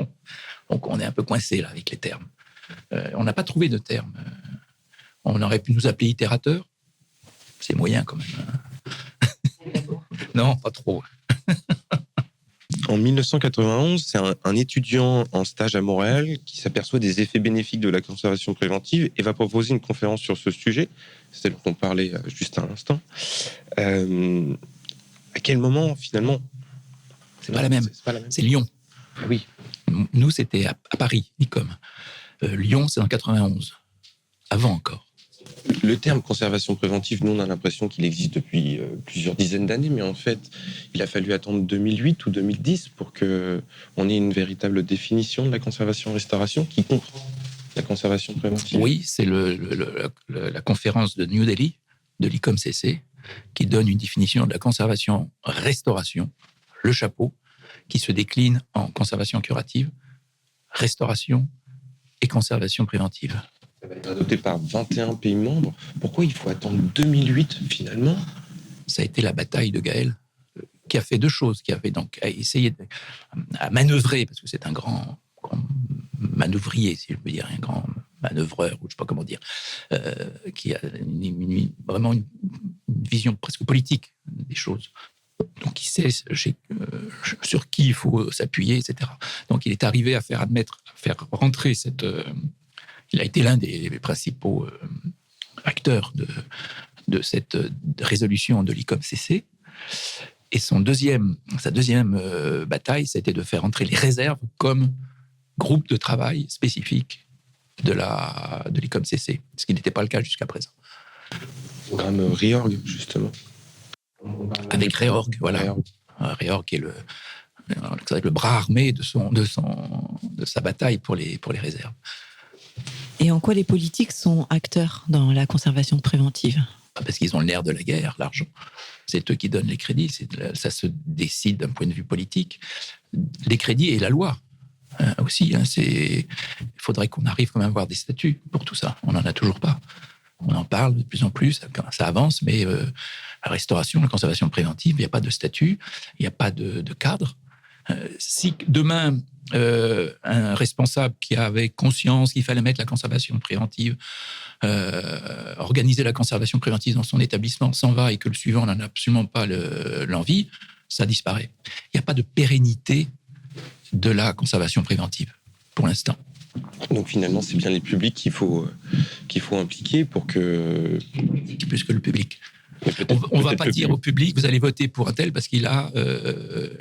Donc, on est un peu coincé là avec les termes. On n'a pas trouvé de terme. On aurait pu nous appeler itérateur. C'est moyen quand même. Hein. Non, pas trop. En 1991, c'est un étudiant en stage à Montréal qui s'aperçoit des effets bénéfiques de la conservation préventive et va proposer une conférence sur ce sujet. C'est celle dont on parlait juste à l'instant. À quel moment, finalement? C'est pas la même. C'est Lyon. Ah oui. Nous, c'était à Paris, l'ICOM. Lyon, c'est en 91. Avant encore. Le terme conservation préventive, nous, on a l'impression qu'il existe depuis plusieurs dizaines d'années, mais en fait, il a fallu attendre 2008 ou 2010 pour qu'on ait une véritable définition de la conservation-restauration qui comprend la conservation préventive. Oui, c'est la conférence de New Delhi, de l'ICOM-CC, qui donne une définition de la conservation-restauration, le chapeau, qui se décline en conservation curative, restauration et conservation préventive. Ça va être adopté par 21 pays membres. Pourquoi il faut attendre 2008 finalement? Ça a été la bataille de Gaël, qui a fait deux choses, qui avait donc essayé à manœuvrer, parce que c'est un grand manœuvrier, si je peux dire, un grand manœuvreur, ou je ne sais pas comment dire, qui a vraiment une vision presque politique des choses. Donc, il sait sur qui il faut s'appuyer, etc. Donc, il est arrivé à faire rentrer cette... il a été l'un des principaux acteurs de cette résolution de l'ICOM-CC. Et sa deuxième bataille, c'était de faire entrer les réserves comme groupe de travail spécifique de l'ICOM-CC, ce qui n'était pas le cas jusqu'à présent. Programme REORG, justement. Avec REORG, voilà. REORG qui est le bras armé de sa bataille pour les réserves. Et en quoi les politiques sont acteurs dans la conservation préventive? Parce qu'ils ont le nerf de la guerre, l'argent. C'est eux qui donnent les crédits. Ça se décide d'un point de vue politique. Les crédits et la loi aussi. Il faudrait qu'on arrive quand même à avoir des statuts pour tout ça. On n'en a toujours pas. On en parle de plus en plus, ça avance, mais la restauration, la conservation préventive, il n'y a pas de statut, il n'y a pas de cadre. Si demain, un responsable qui avait conscience qu'il fallait mettre la conservation préventive, organiser la conservation préventive dans son établissement s'en va et que le suivant n'en a absolument pas l'envie, ça disparaît. Il n'y a pas de pérennité de la conservation préventive, pour l'instant. Donc finalement, c'est bien les publics qu'il faut impliquer pour que... Plus que le public. On ne va pas dire au public, vous allez voter pour un tel parce qu'il a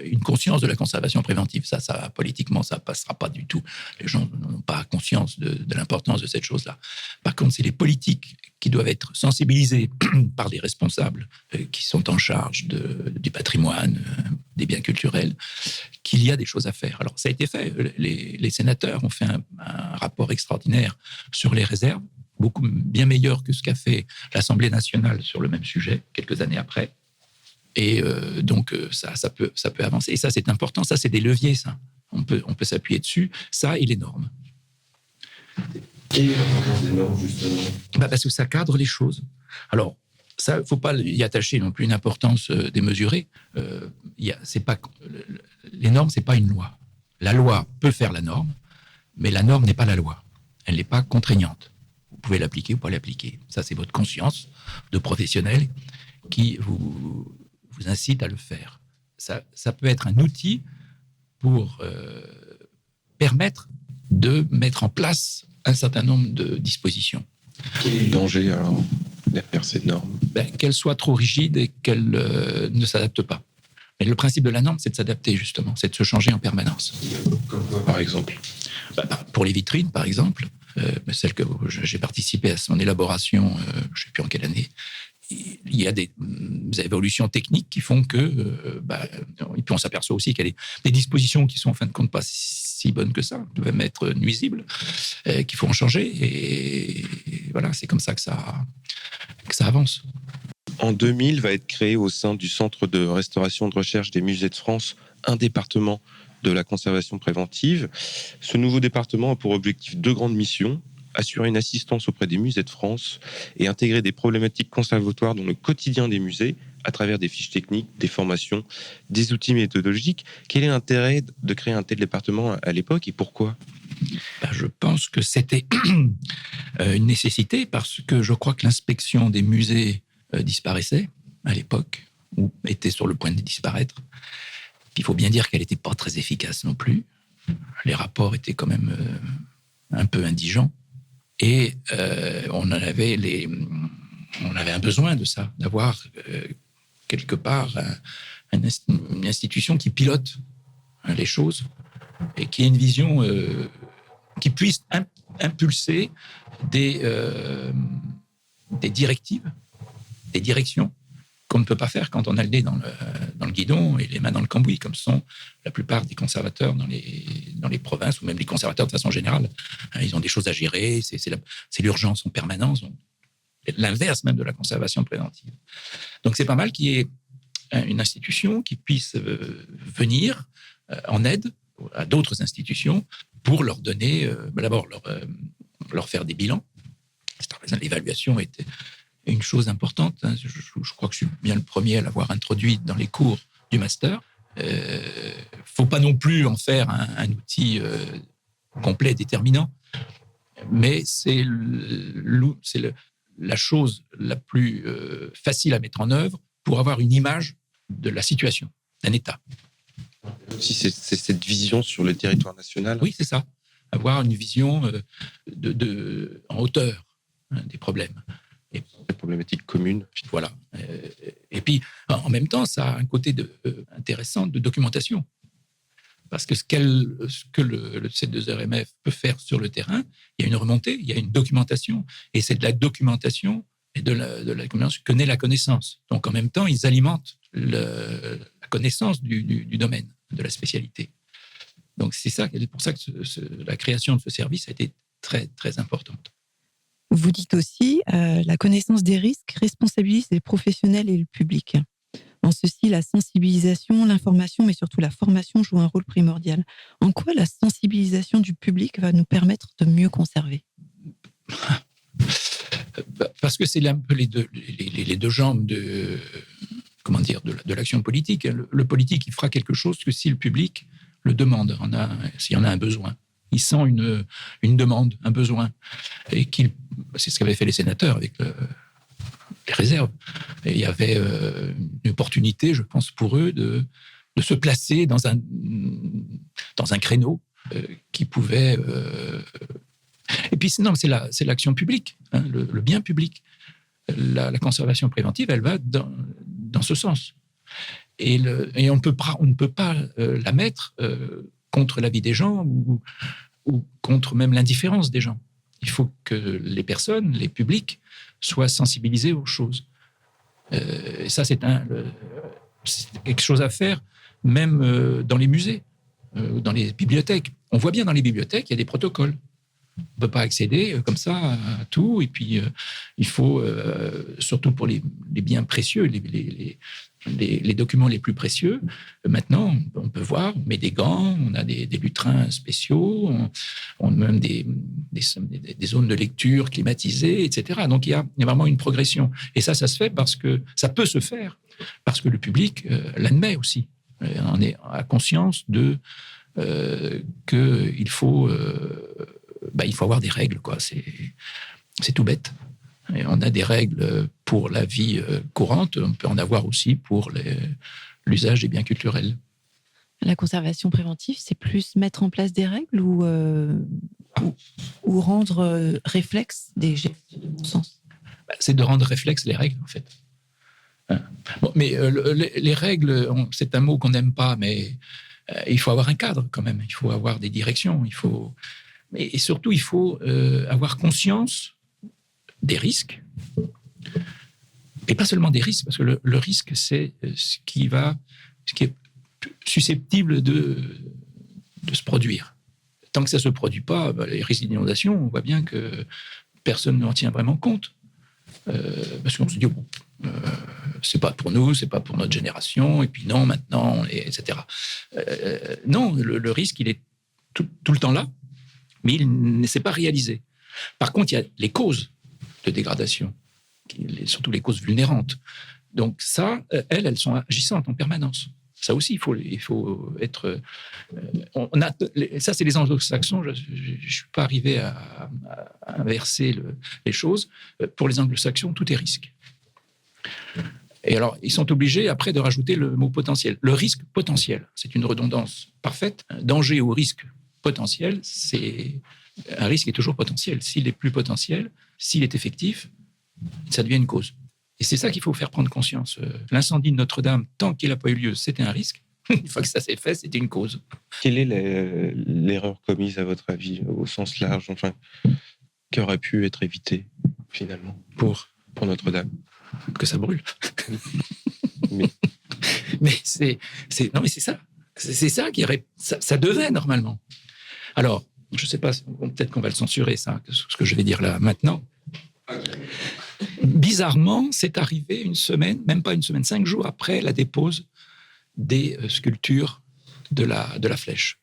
une conscience de la conservation préventive. Ça, politiquement, ça ne passera pas du tout. Les gens n'ont pas conscience de l'importance de cette chose-là. Par contre, c'est les politiques qui doivent être sensibilisés par les responsables qui sont en charge du patrimoine, des biens culturels, qu'il y a des choses à faire. Alors, ça a été fait. Les sénateurs ont fait un rapport extraordinaire sur les réserves, bien meilleur que ce qu'a fait l'Assemblée nationale sur le même sujet, quelques années après. Et donc, ça peut avancer. Et ça, c'est important. Ça, c'est des leviers, ça. On peut s'appuyer dessus. Ça et les normes. Et l'importance des normes, justement? Parce que ça cadre les choses. Alors, ça, il ne faut pas y attacher non plus une importance démesurée. Les normes, ce n'est pas une loi. La loi peut faire la norme, mais la norme n'est pas la loi. Elle n'est pas contraignante. Vous pouvez l'appliquer ou pas l'appliquer. Ça, c'est votre conscience de professionnel qui vous incite à le faire. Ça peut être un outil pour permettre de mettre en place un certain nombre de dispositions. Quel est le danger, alors, derrière ces normes? Qu'elles soient trop rigides et qu'elles ne s'adaptent pas. Mais le principe de la norme, c'est de s'adapter, justement. C'est de se changer en permanence. Comme quoi, par exemple? Pour les vitrines, par exemple, celle que j'ai participé à son élaboration, je ne sais plus en quelle année, il y a des évolutions techniques qui font que, et puis on s'aperçoit aussi qu'il y a des dispositions qui sont en fin de compte pas si bonnes que ça, qui peuvent être nuisibles, qu'il faut en changer. Et voilà, c'est comme ça que ça avance. En 2000, va être créé au sein du Centre de restauration de recherche des musées de France un département de la conservation préventive. Ce nouveau département a pour objectif deux grandes missions: assurer une assistance auprès des musées de France et intégrer des problématiques conservatoires dans le quotidien des musées à travers des fiches techniques, des formations, des outils méthodologiques. Quel est l'intérêt de créer un tel département à l'époque et pourquoi? Je pense que c'était une nécessité parce que je crois que l'inspection des musées disparaissait à l'époque ou était sur le point de disparaître. Puis il faut bien dire qu'elle n'était pas très efficace non plus. Les rapports étaient quand même un peu indigents. Et on avait un besoin de ça, d'avoir quelque part une institution qui pilote les choses et qui ait une vision qui puisse impulser des directives, des directions qu'on ne peut pas faire quand on a le nez dans le guidon et les mains dans le cambouis, comme sont la plupart des conservateurs dans les provinces, ou même les conservateurs de façon générale. Ils ont des choses à gérer, c'est l'urgence en permanence, donc l'inverse même de la conservation préventive. Donc c'est pas mal qu'il y ait une institution qui puisse venir en aide à d'autres institutions pour leur donner, d'abord leur faire des bilans. L'évaluation était une chose importante. Je crois que je suis bien le premier à l'avoir introduite dans les cours du master. Faut pas non plus en faire un outil complet, déterminant, mais c'est la chose la plus facile à mettre en œuvre pour avoir une image de la situation, d'un État. Si c'est cette vision sur le territoire national. Oui, c'est ça. Avoir une vision en hauteur des problèmes. Des problématiques communes. Voilà. Et puis, en même temps, ça a un côté intéressant de documentation. Parce que ce que le C2RMF peut faire sur le terrain, il y a une remontée, il y a une documentation. Et c'est de la documentation et de la documentation que naît la connaissance. Donc, en même temps, ils alimentent la connaissance du domaine, de la spécialité. Donc, c'est pour ça que la création de ce service a été très, très importante. Vous dites aussi, la connaissance des risques responsabilise les professionnels et le public. En ceci, la sensibilisation, l'information, mais surtout la formation jouent un rôle primordial. En quoi la sensibilisation du public va nous permettre de mieux conserver ? Parce que c'est un peu les deux jambes de l'action politique. Le politique, il fera quelque chose que si le public le demande, s'il y en a un besoin. Il sent une demande, un besoin. Et c'est ce qu'avaient fait les sénateurs avec les réserves. Et il y avait une opportunité, je pense, pour eux de se placer dans un créneau qui pouvait... Et puis, non, c'est l'action publique, le bien public. La conservation préventive, elle va dans ce sens. Et on ne peut pas la mettre contre l'avis des gens ou contre même l'indifférence des gens. Il faut que les personnes, les publics, soient sensibilisés aux choses. Et ça, c'est quelque chose à faire, même dans les musées, dans les bibliothèques. On voit bien dans les bibliothèques, il y a des protocoles. On ne peut pas accéder comme ça à tout. Et puis, il faut, surtout pour les biens précieux, les documents les plus précieux, maintenant, on peut voir, on met des gants, on a des lutrins spéciaux, on a même des zones de lecture climatisées, etc. Donc, il y a vraiment une progression. Et ça se fait ça peut se faire parce que le public l'admet aussi. On a conscience qu'il faut... il faut avoir des règles, quoi. C'est tout bête. Et on a des règles pour la vie courante, on peut en avoir aussi pour l'usage des biens culturels. La conservation préventive, c'est plus mettre en place des règles ou rendre réflexe des gestes de bon sens ? C'est de rendre réflexe les règles, en fait. Bon, mais les règles, c'est un mot qu'on n'aime pas, mais il faut avoir un cadre quand même. Il faut avoir des directions. Et surtout, il faut avoir conscience des risques. Et pas seulement des risques, parce que le risque, c'est ce qui est susceptible de se produire. Tant que ça ne se produit pas, les risques d'inondation, on voit bien que personne n'en tient vraiment compte. Parce qu'on se dit, c'est pas pour nous, c'est pas pour notre génération, et puis non, maintenant, etc. Non, le risque, il est tout le temps là, mais il ne s'est pas réalisé. Par contre, il y a les causes de dégradation, surtout les causes vulnérantes. Donc ça, elles sont agissantes en permanence. Ça aussi, il faut être... ça, c'est les anglo-saxons. Je ne suis pas arrivé à inverser les choses. Pour les anglo-saxons, tout est risque. Et alors, ils sont obligés après de rajouter le mot potentiel. Le risque potentiel, c'est une redondance parfaite. Danger ou risque potentiel, c'est un risque est toujours potentiel. S'il est plus potentiel, s'il est effectif, ça devient une cause. Et c'est ça qu'il faut faire prendre conscience. L'incendie de Notre-Dame, tant qu'il n'a pas eu lieu, c'était un risque. Une fois que ça s'est fait, c'était une cause. Quelle est l'erreur commise, à votre avis, au sens large, enfin, qui aurait pu être évitée, finalement, pour Notre-Dame? Que ça brûle. Mais- mais c'est ça. C'est ça qui ça devait normalement. Alors, je ne sais pas, peut-être qu'on va le censurer, ça, ce que je vais dire là maintenant. Bizarrement, c'est arrivé une semaine, même pas une semaine, 5 jours après la dépose des sculptures de la flèche.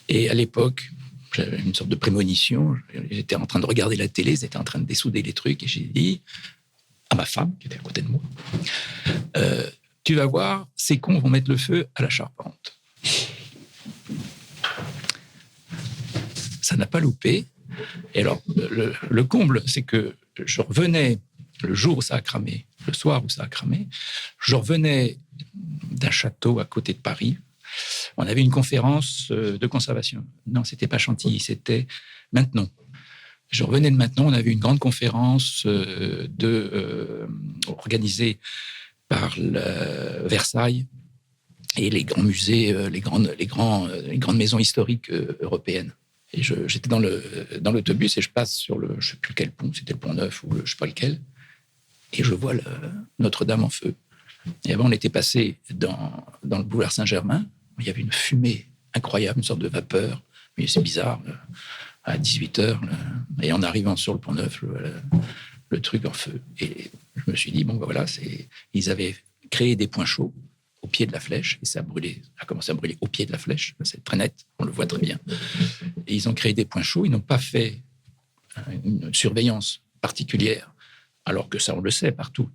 Et à l'époque, j'avais une sorte de prémonition. J'étais en train de regarder la télé, ils étaient en train de dessouder les trucs, et j'ai dit à ma femme, qui était à côté de moi, tu vas voir, ces cons vont mettre le feu à la charpente. Ça n'a pas loupé. Et alors, le comble, c'est que je revenais le jour où ça a cramé, le soir où ça a cramé, je revenais d'un château à côté de Paris. On avait une conférence de conservation. Non, c'était pas Chantilly, c'était Maintenon. Je revenais de Maintenon, on avait une grande conférence organisée par Versailles et les grands musées, les grandes maisons historiques européennes. Et j'étais dans l'autobus et je passe sur je ne sais plus quel pont, c'était le pont Neuf ou je ne sais pas lequel, et je vois Notre-Dame en feu. Et avant, on était passé dans le boulevard Saint-Germain, où il y avait une fumée incroyable, une sorte de vapeur, mais c'est bizarre, à 18h, et en arrivant sur le pont Neuf, le truc en feu. Et je me suis dit, bon, ben voilà, ils avaient créé des points chauds au pied de la flèche, et ça a commencé à brûler au pied de la flèche, c'est très net, on le voit très bien. Et ils ont créé des points chauds, ils n'ont pas fait une surveillance particulière, alors que ça, on le sait partout.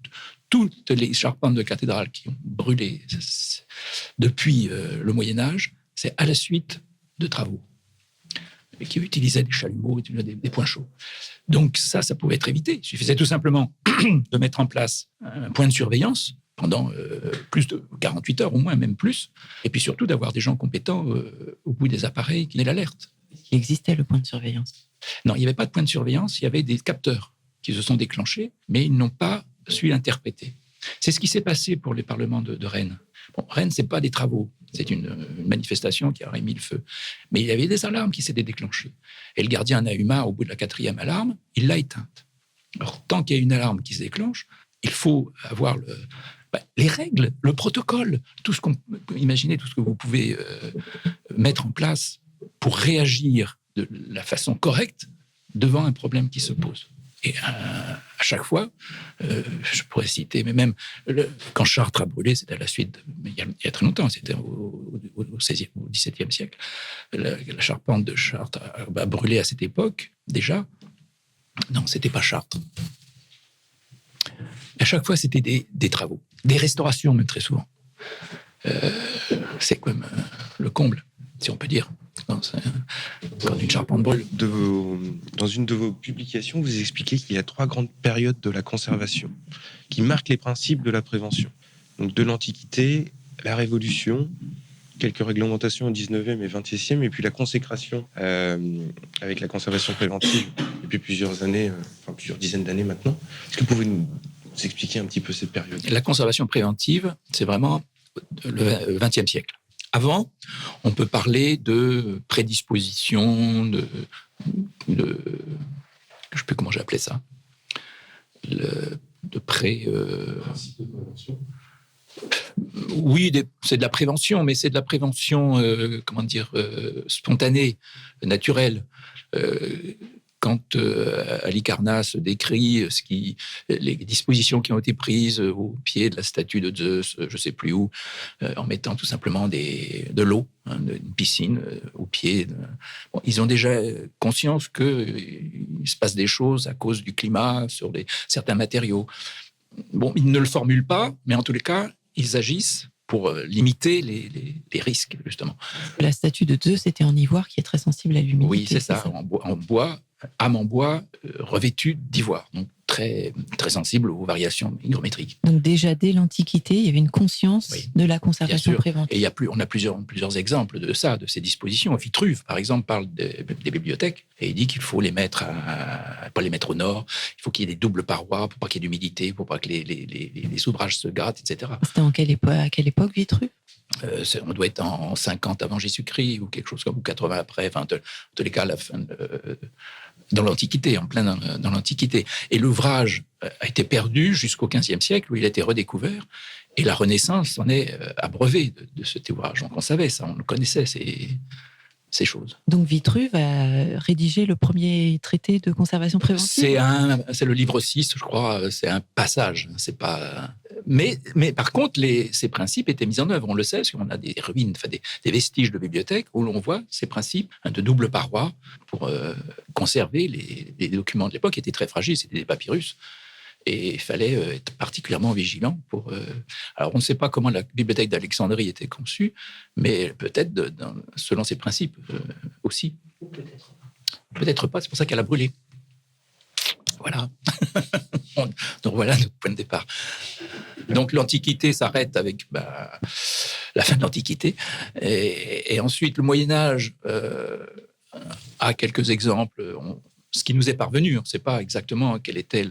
Toutes les charpentes de cathédrales qui ont brûlé depuis le Moyen-Âge, c'est à la suite de travaux, et qui utilisaient des chalumeaux, des points chauds. Donc ça pouvait être évité. Il suffisait tout simplement de mettre en place un point de surveillance pendant plus de 48 heures, au moins, même plus. Et puis surtout d'avoir des gens compétents au bout des appareils qui donnaient l'alerte. Il existait le point de surveillance? Non, il n'y avait pas de point de surveillance, il y avait des capteurs qui se sont déclenchés, mais ils n'ont pas su l'interpréter. C'est ce qui s'est passé pour les parlements de Rennes. Bon, Rennes, ce n'est pas des travaux, c'est une manifestation qui aurait mis le feu. Mais il y avait des alarmes qui s'étaient déclenchées. Et le gardien Nahuma, au bout de la 4e alarme, il l'a éteinte. Alors, tant qu'il y a une alarme qui se déclenche, il faut avoir les règles, le protocole, imaginez tout ce que vous pouvez mettre en place pour réagir de la façon correcte devant un problème qui se pose. Et à chaque fois, je pourrais citer, mais même quand Chartres a brûlé, c'était à la suite, il y a très longtemps, c'était au XVIIe siècle, la charpente de Chartres a brûlé à cette époque, déjà. Non, c'était pas Chartres. À chaque fois, c'était des travaux, des restaurations, même très souvent. C'est comme le comble, si on peut dire. Quand une charpente brûle. Dans une de vos publications, vous expliquez qu'il y a 3 grandes périodes de la conservation qui marquent les principes de la prévention. Donc de l'Antiquité, la Révolution, quelques réglementations au 19e et 20e, et puis la consécration avec la conservation préventive depuis plusieurs années, plusieurs dizaines d'années maintenant. Est-ce que vous pouvez nous expliquer un petit peu cette période? La conservation préventive, c'est vraiment le XXe siècle. Avant, on peut parler de prédisposition, je ne sais plus comment j'ai appelé ça, oui, c'est de la prévention, mais c'est de la prévention, spontanée, naturelle. Quand Halicarnasse décrit les dispositions qui ont été prises au pied de la statue de Zeus, je ne sais plus où, en mettant tout simplement de l'eau, une piscine au pied. Bon, ils ont déjà conscience qu'il se passe des choses à cause du climat, sur certains matériaux. Bon, ils ne le formulent pas, mais en tous les cas, ils agissent pour limiter les risques, justement. La statue de Zeus était en ivoire qui est très sensible à l'humidité. Oui, c'est ça. En bois, âme en bois revêtue d'ivoire, donc très, très sensible aux variations hygrométriques. Donc déjà dès l'Antiquité, il y avait une conscience Oui, de la bien conservation sûr. préventive. Et on a plusieurs exemples de ça, de ces dispositions. Vitruve, par exemple, parle des bibliothèques et il dit qu'il faut les mettre pas les mettre au nord. Il faut qu'il y ait des doubles parois pour pas qu'il y ait d'humidité, pour pas que les ouvrages se grattent, etc. C'était à quelle époque, Vitruve? On doit être en 50 avant Jésus-Christ ou quelque chose comme, ou 80 après. Enfin, en tous les cas, à la fin dans l'Antiquité, en plein dans l'Antiquité. Et l'ouvrage a été perdu jusqu'au XVe siècle où il a été redécouvert. Et la Renaissance en est abreuvée de cet ouvrage. Donc on savait ça, on le connaissait, ces choses. Donc Vitruve a rédigé le premier traité de conservation préventive. C'est le livre 6, je crois, c'est un passage. C'est pas. Mais par contre, ces principes étaient mis en œuvre. On le sait, parce qu'on a des ruines, des vestiges de bibliothèques où l'on voit ces principes de double paroi pour conserver les documents de l'époque qui étaient très fragiles. C'était des papyrus. Et il fallait être particulièrement vigilant pour. Alors, on ne sait pas comment la bibliothèque d'Alexandrie était conçue, mais peut-être selon ses principes aussi. Peut-être pas. C'est pour ça qu'elle a brûlé. Voilà. Donc voilà notre point de départ. Donc l'Antiquité s'arrête avec la fin de l'Antiquité, et ensuite le Moyen Âge a quelques exemples. Ce qui nous est parvenu, on ne sait pas exactement quelle était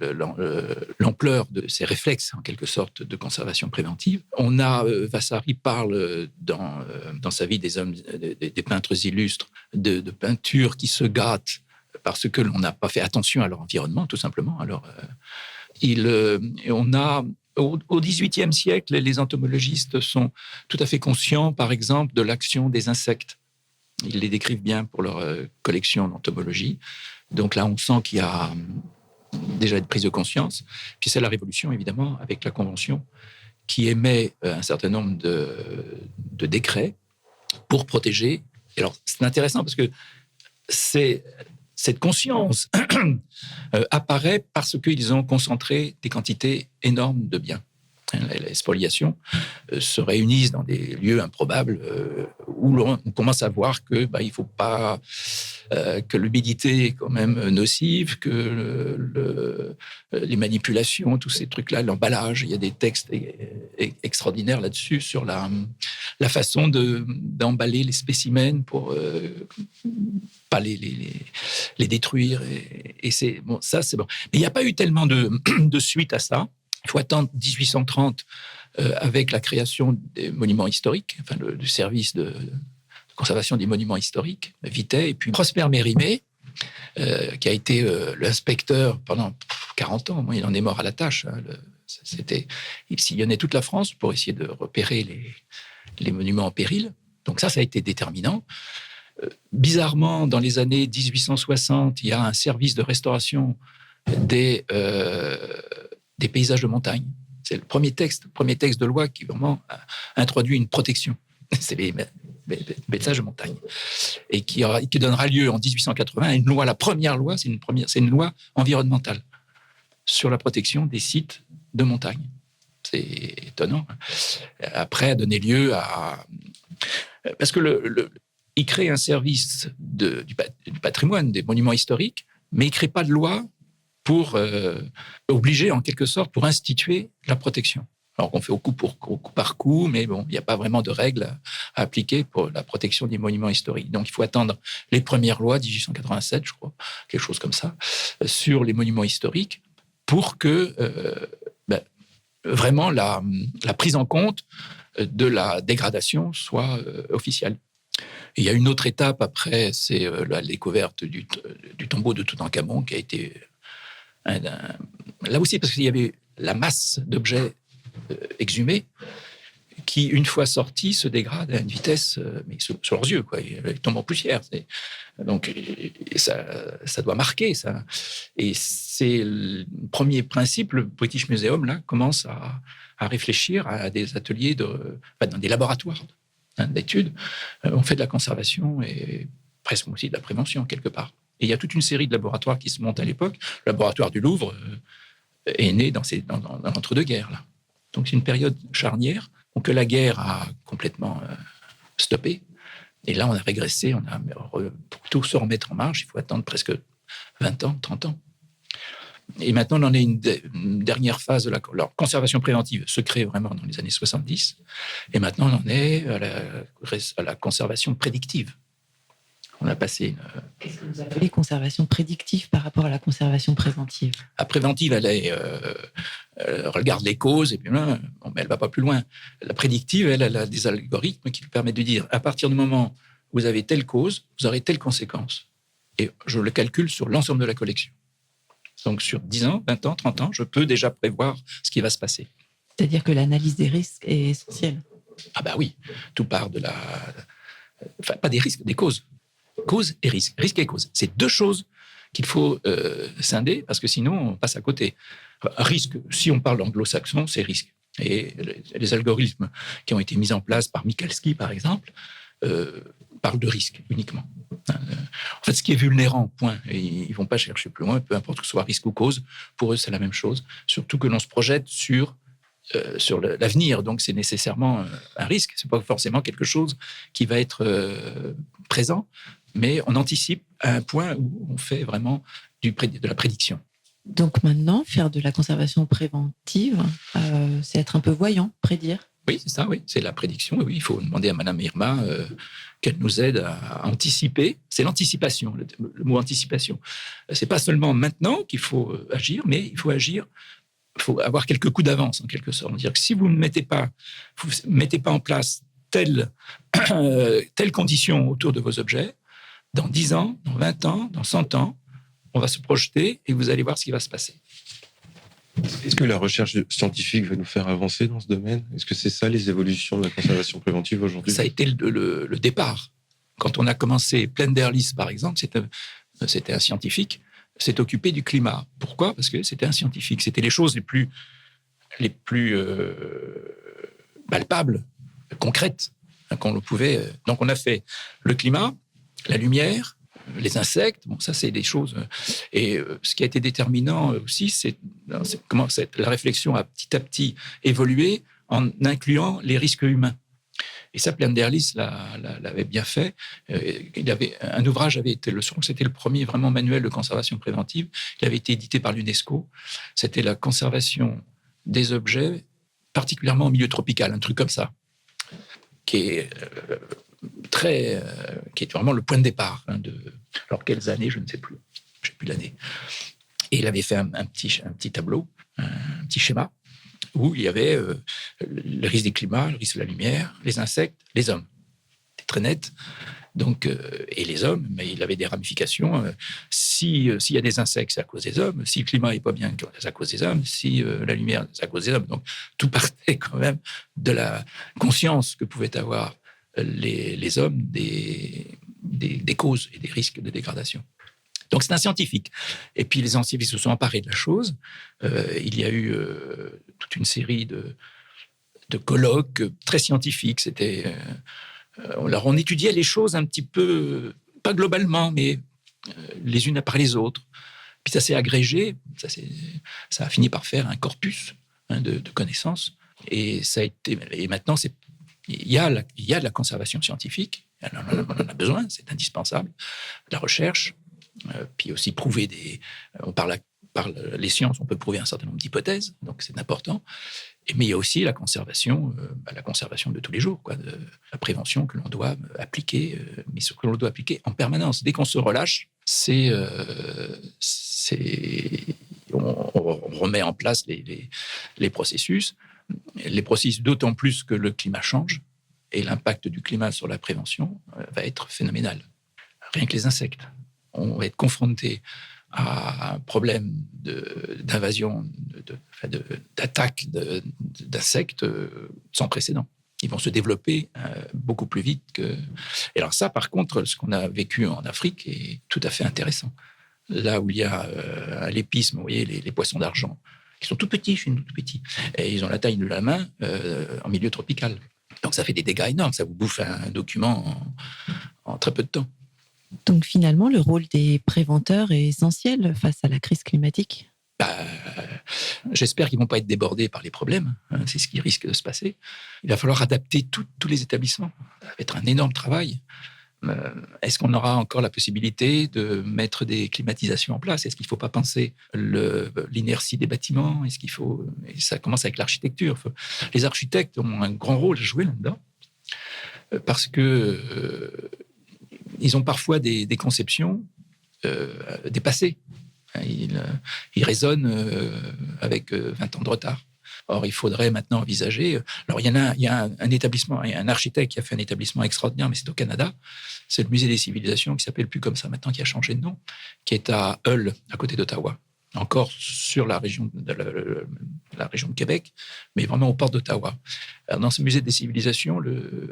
l'ampleur de ces réflexes, en quelque sorte, de conservation préventive. On a, Vasari parle dans sa vie des peintres illustres, de peintures qui se gâtent parce que l'on n'a pas fait attention à leur environnement, tout simplement. Alors, on a, au XVIIIe siècle, les entomologistes sont tout à fait conscients, par exemple, de l'action des insectes. Ils les décrivent bien pour leur collection d'entomologie. Donc là, on sent qu'il y a déjà une prise de conscience. Puis c'est la Révolution, évidemment, avec la Convention, qui émet un certain nombre de décrets pour protéger. Et alors, c'est intéressant parce que cette conscience apparaît parce qu'ils ont concentré des quantités énormes de biens. Les spoliations se réunissent dans des lieux improbables où on commence à voir que il faut pas que l'humidité est quand même nocive, que les manipulations, tous ces trucs-là, l'emballage, il y a des textes extraordinaires là-dessus sur la façon d'emballer les spécimens pour pas les détruire. Et c'est bon, ça c'est bon. Mais il n'y a pas eu tellement de suite à ça. Il faut attendre 1830 avec la création des monuments historiques, enfin du service de conservation des monuments historiques, Vitet, et puis Prosper Mérimée, qui a été l'inspecteur pendant 40 ans. Il en est mort à la tâche. Il sillonnait toute la France pour essayer de repérer les monuments en péril. Donc ça a été déterminant. Bizarrement, dans les années 1860, il y a un service de restauration des paysages de montagne. C'est le premier texte de loi qui vraiment introduit une protection. C'est les paysages de montagne. Et qui donnera lieu en 1880 à une loi. La première loi, c'est une loi environnementale sur la protection des sites de montagne. C'est étonnant. Après, a donné lieu à... Parce que il crée un service du patrimoine, des monuments historiques, mais il ne crée pas de loi pour obliger, en quelque sorte, pour instituer la protection. Alors qu'on fait au coup par coup, mais bon, il n'y a pas vraiment de règles à appliquer pour la protection des monuments historiques. Donc il faut attendre les premières lois, 1887, je crois, quelque chose comme ça, sur les monuments historiques, pour que vraiment la prise en compte de la dégradation soit officielle. Et il y a une autre étape après, c'est la découverte du tombeau de Toutankhamon, qui a été... là aussi, parce qu'il y avait la masse d'objets exhumés qui, une fois sortis, se dégradent à une vitesse, mais sur leurs yeux, quoi. Ils tombent en poussière. Donc, ça doit marquer, ça. Et c'est le premier principe. Le British Museum, là, commence à réfléchir à des ateliers dans des laboratoires d'études. On fait de la conservation et presque aussi de la prévention, quelque part. Et il y a toute une série de laboratoires qui se montent à l'époque. Le laboratoire du Louvre est né dans l'entre-deux-guerres, là. Donc, c'est une période charnière que la guerre a complètement stoppé. Et là, on a régressé. Pour tout se remettre en marche, il faut attendre presque 20 ans, 30 ans. Et maintenant, on en est une dernière phase de la conservation préventive se crée vraiment dans les années 70. Et maintenant, on en est à la conservation prédictive. On a passé une... Qu'est-ce que vous appelez conservation prédictive par rapport à la conservation préventive? La préventive, elle regarde les causes et puis mais elle va pas plus loin. La prédictive, elle a des algorithmes qui lui permettent de dire à partir du moment où vous avez telle cause, vous aurez telle conséquence. Et je le calcule sur l'ensemble de la collection. Donc sur 10 ans, 20 ans, 30 ans, je peux déjà prévoir ce qui va se passer. C'est-à-dire que l'analyse des risques est essentielle. Ah bah oui, tout part de la... Enfin, pas des risques, des causes. Cause et risque. Risque et cause. C'est deux choses qu'il faut scinder parce que sinon, on passe à côté. Risque, si on parle anglo-saxon, c'est risque. Et les algorithmes qui ont été mis en place par Michalski, par exemple, parlent de risque uniquement. En fait, ce qui est vulnérant, point. Et ils ne vont pas chercher plus loin, peu importe que ce soit risque ou cause. Pour eux, c'est la même chose. Surtout que l'on se projette sur l'avenir. Donc, c'est nécessairement un risque. Ce n'est pas forcément quelque chose qui va être présent, mais on anticipe à un point où on fait vraiment de la prédiction. Donc maintenant, faire de la conservation préventive, c'est être un peu voyant, prédire. Oui, c'est ça, oui. C'est la prédiction. Oui, il faut demander à Madame Irma qu'elle nous aide à anticiper. C'est l'anticipation, le mot anticipation. C'est pas seulement maintenant qu'il faut agir, mais il faut agir. Il faut avoir quelques coups d'avance, en quelque sorte. C'est-à-dire que si vous ne mettez pas en place telle condition autour de vos objets, dans 10 ans, dans 20 ans, dans 100 ans, on va se projeter et vous allez voir ce qui va se passer. Est-ce que la recherche scientifique va nous faire avancer dans ce domaine? Est-ce que c'est ça les évolutions de la conservation préventive aujourd'hui? Ça a été le départ. Quand on a commencé, Plenderlis, par exemple, c'était un scientifique, s'est occupé du climat. Pourquoi? Parce que c'était un scientifique. C'était les choses les plus palpables, concrètes, qu'on pouvait. Donc on a fait le climat, la lumière, les insectes. Bon, ça c'est des choses. Et ce qui a été déterminant aussi, c'est comment la réflexion a petit à petit évolué en incluant les risques humains. Et ça, Plenderlis l'avait bien fait. Un ouvrage avait été, c'était le premier vraiment manuel de conservation préventive. Il avait été édité par l'UNESCO. C'était la conservation des objets, particulièrement au milieu tropical, un truc comme ça, qui est vraiment le point de départ. Alors, quelles années, je ne sais plus. Je ne sais plus l'année. Et il avait fait un petit tableau, un petit schéma, où il y avait le risque des climats, le risque de la lumière, les insectes, les hommes. C'était très net. Donc, et les hommes, mais il avait des ramifications. S'il y a des insectes, c'est à cause des hommes. Si le climat n'est pas bien, c'est à cause des hommes. Si la lumière, c'est à cause des hommes. Donc, tout partait quand même de la conscience que pouvaient avoir les hommes des causes et des risques de dégradation. Donc, c'est un scientifique. Et puis, les scientifiques se sont emparés de la chose. Il y a eu toute une série de colloques très scientifiques. C'était... alors, on étudiait les choses un petit peu, pas globalement, mais les unes après les autres. Puis, ça s'est agrégé. Ça a fini par faire un corpus de connaissances. Et maintenant, il y a de la conservation scientifique. On en a besoin, c'est indispensable. De la recherche. Puis aussi prouver par les sciences, on peut prouver un certain nombre d'hypothèses, donc c'est important. Mais il y a aussi la conservation de tous les jours, de la prévention que l'on doit appliquer, mais ce que l'on doit appliquer en permanence. Dès qu'on se relâche, on remet en place les processus d'autant plus que le climat change et l'impact du climat sur la prévention va être phénoménal. Rien que les insectes. On va être confronté à un problème d'invasion, d'attaque d'insectes sans précédent. Ils vont se développer beaucoup plus vite que... Et alors ça, par contre, ce qu'on a vécu en Afrique est tout à fait intéressant. Là où il y a à l'épisme, vous voyez, les poissons d'argent, qui sont tout petits, chez nous, tout petits, et ils ont la taille de la main en milieu tropical. Donc ça fait des dégâts énormes, ça vous bouffe un document en très peu de temps. Donc finalement, le rôle des préventeurs est essentiel face à la crise climatique. J'espère qu'ils ne vont pas être débordés par les problèmes. C'est ce qui risque de se passer. Il va falloir adapter tous les établissements. Ça va être un énorme travail. Est-ce qu'on aura encore la possibilité de mettre des climatisations en place? Est-ce qu'il ne faut pas penser l'inertie des bâtiments? Est-ce qu'il faut... Et ça commence avec l'architecture. Les architectes ont un grand rôle à jouer là-dedans parce que ils ont parfois des conceptions dépassées. Ils raisonnent avec 20 ans de retard. Or, il faudrait maintenant envisager... Alors, il y a un établissement, il y a un architecte qui a fait un établissement extraordinaire, mais c'est au Canada. C'est le Musée des civilisations, qui s'appelle plus comme ça maintenant, qui a changé de nom, qui est à Hull, à côté d'Ottawa. Encore sur la région de Québec, mais vraiment aux portes d'Ottawa. Alors, dans ce Musée des civilisations,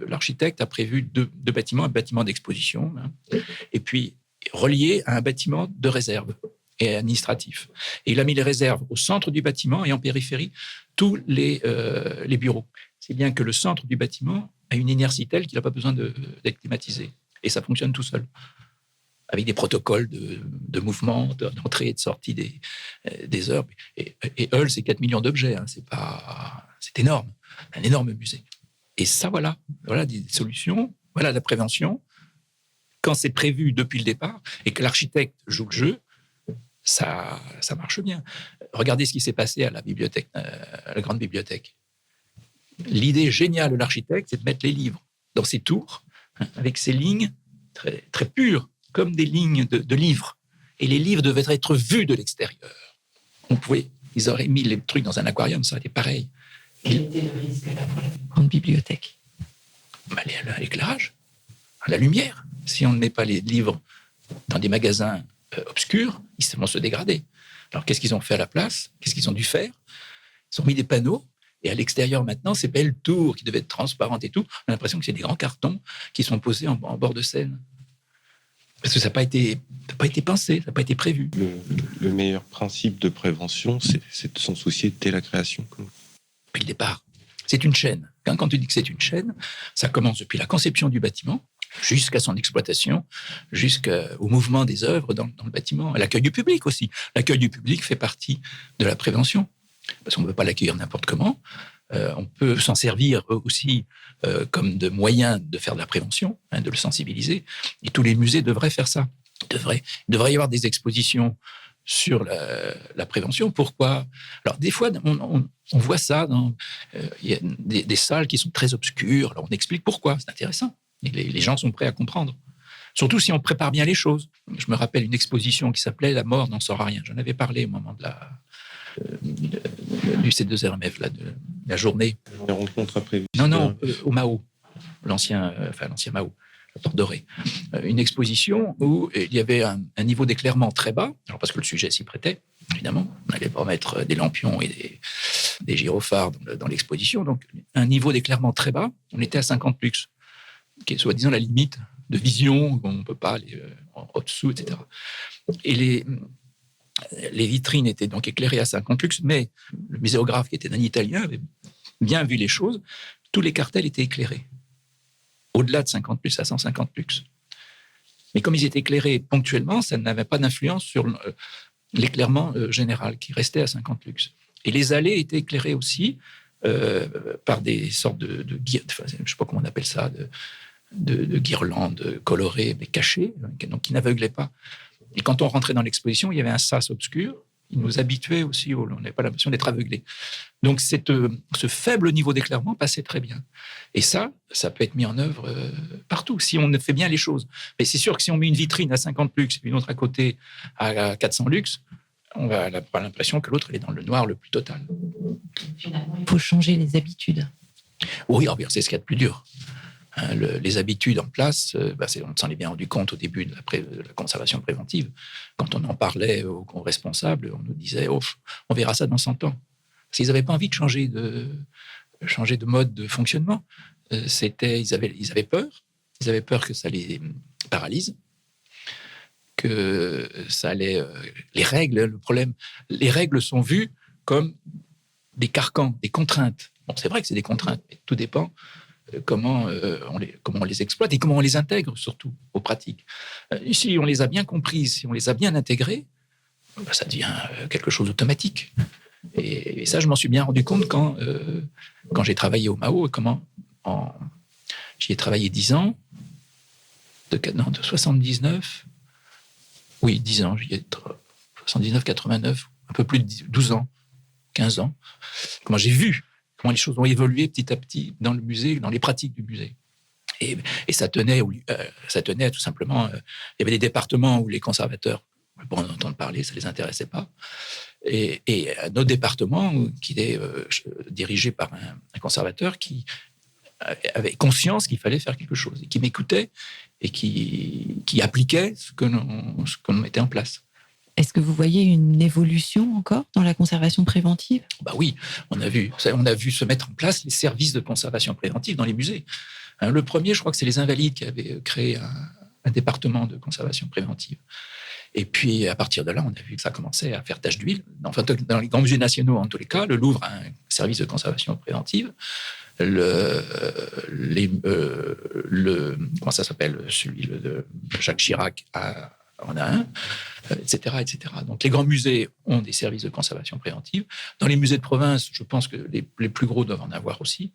l'architecte a prévu deux bâtiments, un bâtiment d'exposition, et puis relié à un bâtiment de réserve et administratif. Et il a mis les réserves au centre du bâtiment et en périphérie tous les bureaux. C'est bien que le centre du bâtiment a une inertie telle qu'il n'a pas besoin d'être climatisé. Et ça fonctionne tout seul, avec des protocoles de mouvement, d'entrée et de sortie des heures. Et Hull, c'est 4 millions d'objets. C'est énorme, un énorme musée. Et ça, voilà des solutions, voilà la prévention. Quand c'est prévu depuis le départ et que l'architecte joue le jeu, ça marche bien. Regardez ce qui s'est passé à la bibliothèque, à la grande bibliothèque. L'idée géniale de l'architecte, c'est de mettre les livres dans ces tours, avec ces lignes très, très pures, comme des lignes de livres. Et les livres devaient être vus de l'extérieur. Ils auraient mis les trucs dans un aquarium, ça aurait été pareil. Quel était le risque là pour la grande bibliothèque? L'éclairage, la lumière. Si on ne met pas les livres dans des magasins obscurs, ils vont se dégrader. Alors, qu'est-ce qu'ils ont fait à la place? Qu'est-ce qu'ils ont dû faire? Ils ont mis des panneaux, et à l'extérieur, maintenant, ces belles tours qui devaient être transparentes et tout, on a l'impression que c'est des grands cartons qui sont posés en bord de Seine. Parce que ça n'a pas été pensé, ça n'a pas été prévu. Le meilleur principe de prévention, c'est de s'en soucier dès la création. Depuis le départ. C'est une chaîne. Quand tu dis que c'est une chaîne, ça commence depuis la conception du bâtiment, jusqu'à son exploitation, jusqu'au mouvement des œuvres dans le bâtiment, à l'accueil du public aussi. L'accueil du public fait partie de la prévention, parce qu'on ne peut pas l'accueillir n'importe comment. On peut s'en servir aussi comme de moyen de faire de la prévention, de le sensibiliser. Et tous les musées devraient faire ça. Il devrait y avoir des expositions sur la prévention. Pourquoi? Alors, des fois, on voit ça il y a des salles qui sont très obscures. Alors, on explique pourquoi. C'est intéressant. Et les gens sont prêts à comprendre. Surtout si on prépare bien les choses. Je me rappelle une exposition qui s'appelait « La mort n'en saura rien ». J'en avais parlé au moment du C2RMF, de la journée. Les rencontres après. Non, au Mao, l'ancien Mao, la Porte Dorée. Une exposition où il y avait un niveau d'éclairement très bas, alors parce que le sujet s'y prêtait, évidemment. On n'allait pas mettre des lampions et des gyrophares dans l'exposition. Donc, un niveau d'éclairement très bas, on était à 50 lux, qui est soi-disant la limite de vision, on ne peut pas aller en dessous, etc. Et les vitrines étaient donc éclairées à 50 lux, mais le muséographe, qui était un Italien, avait bien vu les choses. Tous les cartels étaient éclairés, au-delà de 50 lux à 150 lux. Mais comme ils étaient éclairés ponctuellement, ça n'avait pas d'influence sur l'éclairement général, qui restait à 50 lux. Et les allées étaient éclairées aussi par des sortes de je ne sais pas comment on appelle ça, de guirlandes colorées, mais cachées, donc qui n'aveuglaient pas. Et quand on rentrait dans l'exposition, il y avait un sas obscur. Il nous habituait aussi, on n'avait pas l'impression d'être aveuglé. Donc ce faible niveau d'éclairement passait très bien. Et ça peut être mis en œuvre partout, si on fait bien les choses. Mais c'est sûr que si on met une vitrine à 50 lux et une autre à côté à 400 lux, on va avoir l'impression que l'autre est dans le noir le plus total. Finalement, il faut changer les habitudes. Oui, c'est ce qu'il y a de plus dur. Les habitudes en place, on s'en est bien rendu compte au début de la conservation préventive. Quand on en parlait aux responsables, on nous disait on verra ça dans 100 ans. Parce qu'ils n'avaient pas envie de changer de mode de fonctionnement. Ils avaient peur. Ils avaient peur que ça les paralyse, que ça allait... les règles, le problème, les règles sont vues comme des carcans, des contraintes. Bon, c'est vrai que c'est des contraintes, mais tout dépend comment on les exploite et comment on les intègre, surtout, aux pratiques. Si on les a bien comprises, si on les a bien intégrées, ça devient quelque chose d'automatique. Et ça, je m'en suis bien rendu compte quand j'ai travaillé au Mao. J'y ai travaillé 10 ans. de 79. Oui, 10 ans, j'y ai 79, 89, un peu plus de 12 ans, 15 ans. Comment j'ai vu comment les choses ont évolué petit à petit dans le musée, dans les pratiques du musée. Et ça tenait tout simplement. Il y avait des départements où les conservateurs, pour en entendre parler, ça ne les intéressait pas. Et un autre département qui est dirigé par un conservateur qui avait conscience qu'il fallait faire quelque chose, et qui m'écoutait et qui appliquait ce qu'on mettait en place. Est-ce que vous voyez une évolution encore dans la conservation préventive ? Bah oui, on a vu se mettre en place les services de conservation préventive dans les musées. Le premier, je crois que c'est les Invalides qui avaient créé un département de conservation préventive. Et puis, à partir de là, on a vu que ça commençait à faire tache d'huile. Enfin, dans les grands musées nationaux, en tous les cas, le Louvre a un service de conservation préventive. Comment ça s'appelle, celui de Jacques Chirac en a un, etc., etc. Donc, les grands musées ont des services de conservation préventive. Dans les musées de province, je pense que les plus gros doivent en avoir aussi.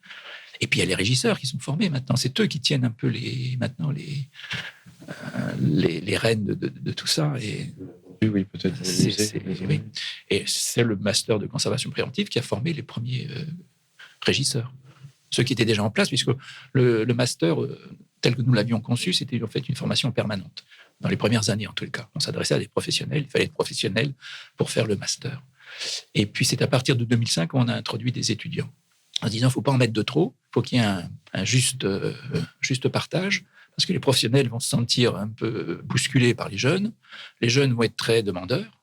Et puis, il y a les régisseurs qui sont formés maintenant. C'est eux qui tiennent un peu les rênes de tout ça. Et oui, peut-être. Oui. Et c'est le master de conservation préventive qui a formé les premiers régisseurs. Ceux qui étaient déjà en place, puisque le master, tel que nous l'avions conçu, c'était en fait une formation permanente. Dans les premières années, en tout cas. On s'adressait à des professionnels. Il fallait être professionnel pour faire le master. Et puis, c'est à partir de 2005 qu'on a introduit des étudiants. En disant, il ne faut pas en mettre de trop. Il faut qu'il y ait un juste partage. Parce que les professionnels vont se sentir un peu bousculés par les jeunes. Les jeunes vont être très demandeurs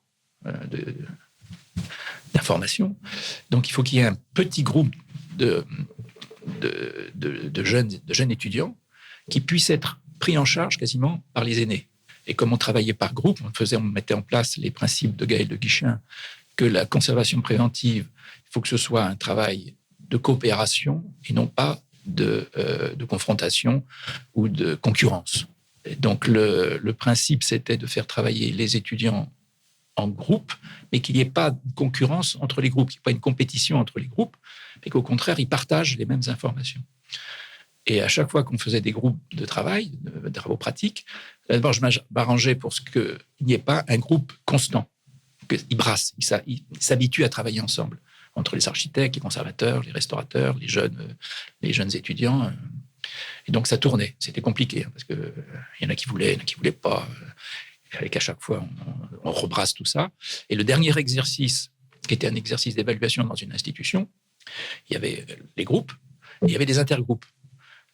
d'informations. Donc, il faut qu'il y ait un petit groupe de jeunes étudiants qui puissent être pris en charge quasiment par les aînés. Et comme on travaillait par groupe, on mettait en place les principes de Gaël de Guichin, que la conservation préventive, il faut que ce soit un travail de coopération et non pas de confrontation ou de concurrence. Et donc, le principe, c'était de faire travailler les étudiants en groupe, mais qu'il n'y ait pas de concurrence entre les groupes, qu'il n'y ait pas une compétition entre les groupes, mais qu'au contraire, ils partagent les mêmes informations. Et à chaque fois qu'on faisait des groupes de travail, de travaux pratiques, d'abord, je m'arrangeais pour qu'il n'y ait pas un groupe constant, qu'ils brassent, ils s'habituent à travailler ensemble, entre les architectes, les conservateurs, les restaurateurs, les jeunes étudiants. Et donc, ça tournait. C'était compliqué, parce qu'il y en a qui voulaient, il y en a qui ne voulaient pas. Il fallait qu'à chaque fois, on rebrasse tout ça. Et le dernier exercice, qui était un exercice d'évaluation dans une institution, il y avait les groupes et il y avait des intergroupes.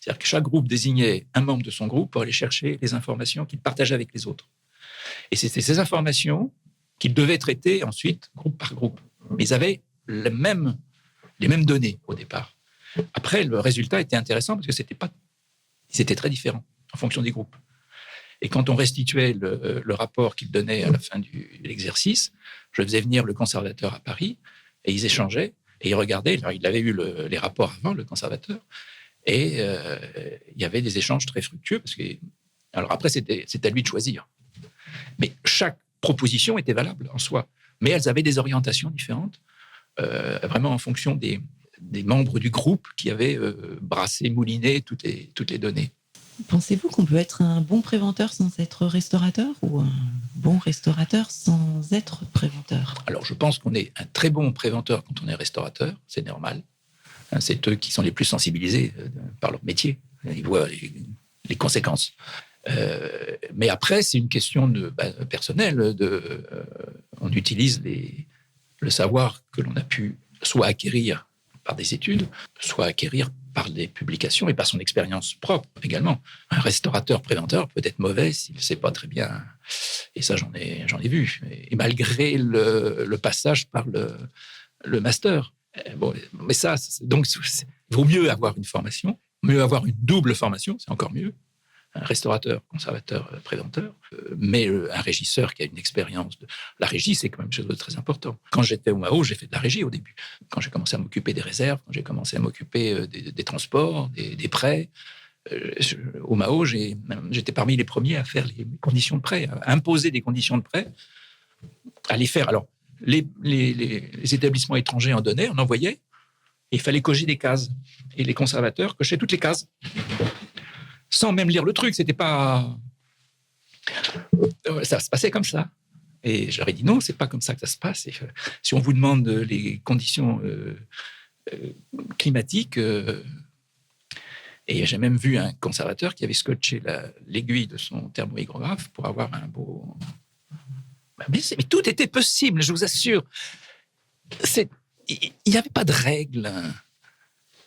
C'est-à-dire que chaque groupe désignait un membre de son groupe pour aller chercher les informations qu'il partageait avec les autres. Et c'était ces informations qu'ils devaient traiter ensuite, groupe par groupe. Mais ils avaient les mêmes données au départ. Après, le résultat était intéressant parce que ils étaient très différents en fonction des groupes. Et quand on restituait le rapport qu'ils donnaient à la fin de l'exercice, je faisais venir le conservateur à Paris et ils échangeaient et ils regardaient. Alors, il avait eu les rapports avant, le conservateur, et il y avait des échanges très fructueux. Alors après, c'est à lui de choisir. Mais chaque proposition était valable en soi. Mais elles avaient des orientations différentes, vraiment en fonction des membres du groupe qui avaient brassé, mouliné toutes les données. Pensez-vous qu'on peut être un bon préventeur sans être restaurateur ou un bon restaurateur sans être préventeur ? Alors, je pense qu'on est un très bon préventeur quand on est restaurateur, c'est normal. C'est eux qui sont les plus sensibilisés par leur métier. Ils voient les conséquences. Mais après, c'est une question personnelle. On utilise le savoir que l'on a pu soit acquérir par des études, soit acquérir par des publications et par son expérience propre également. Un restaurateur préventeur peut être mauvais s'il ne sait pas très bien. Et ça, j'en ai vu. Et malgré le passage par le master. Bon, mais ça, donc, il vaut mieux avoir une formation, mieux avoir une double formation, c'est encore mieux. Un restaurateur, conservateur, préventeur, mais un régisseur qui a une expérience. La régie, c'est quand même quelque chose de très important. Quand j'étais au MAO, j'ai fait de la régie au début. Quand j'ai commencé à m'occuper des réserves, quand j'ai commencé à m'occuper des transports, des prêts, au MAO, j'étais parmi les premiers à faire les conditions de prêt, à imposer des conditions de prêt, à les faire. Alors, les établissements étrangers en donnaient, on envoyait, et il fallait cocher des cases. Et les conservateurs cochaient toutes les cases. sans même lire le truc. C'était pas... Ça se passait comme ça. Et je leur ai dit non, c'est pas comme ça que ça se passe. Et, si on vous demande les conditions climatiques, et j'ai même vu un conservateur qui avait scotché l'aiguille de son thermohygrographe pour avoir un beau... Mais tout était possible, je vous assure. Il n'y avait pas de règles.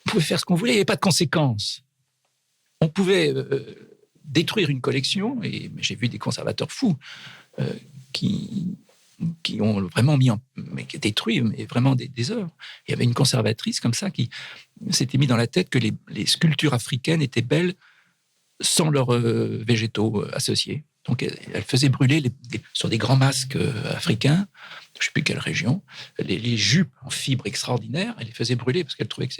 On pouvait faire ce qu'on voulait, il n'y avait pas de conséquences. On pouvait détruire une collection, et j'ai vu des conservateurs fous qui ont vraiment détruit mais vraiment des œuvres. Il y avait une conservatrice comme ça qui s'était mis dans la tête que les sculptures africaines étaient belles sans leurs végétaux associés. Donc elle faisait brûler sur des grands masques africains, je ne sais plus quelle région, les jupes en fibres extraordinaires, elle les faisait brûler parce qu'elle trouvait que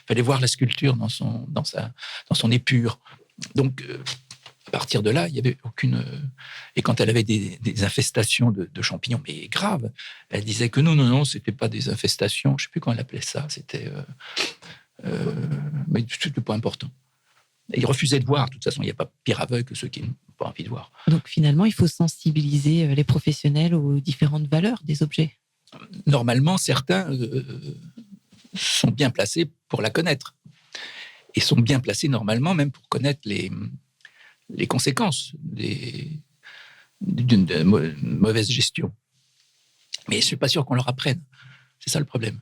fallait voir la sculpture dans son épure. Donc à partir de là, il y avait aucune... Et quand elle avait des infestations de champignons, mais graves, elle disait que non, c'était pas des infestations, je ne sais plus comment elle appelait ça, c'était... mais c'était pas important. Et il refusait de voir. De toute façon, il n'y a pas pire aveugle que ceux qui n'ont pas envie de voir. Donc finalement, il faut sensibiliser les professionnels aux différentes valeurs des objets. Normalement, certains sont bien placés pour la connaître. Et sont bien placés normalement même pour connaître les conséquences d'une mauvaise gestion. Mais je ne suis pas sûr qu'on leur apprenne. C'est ça le problème.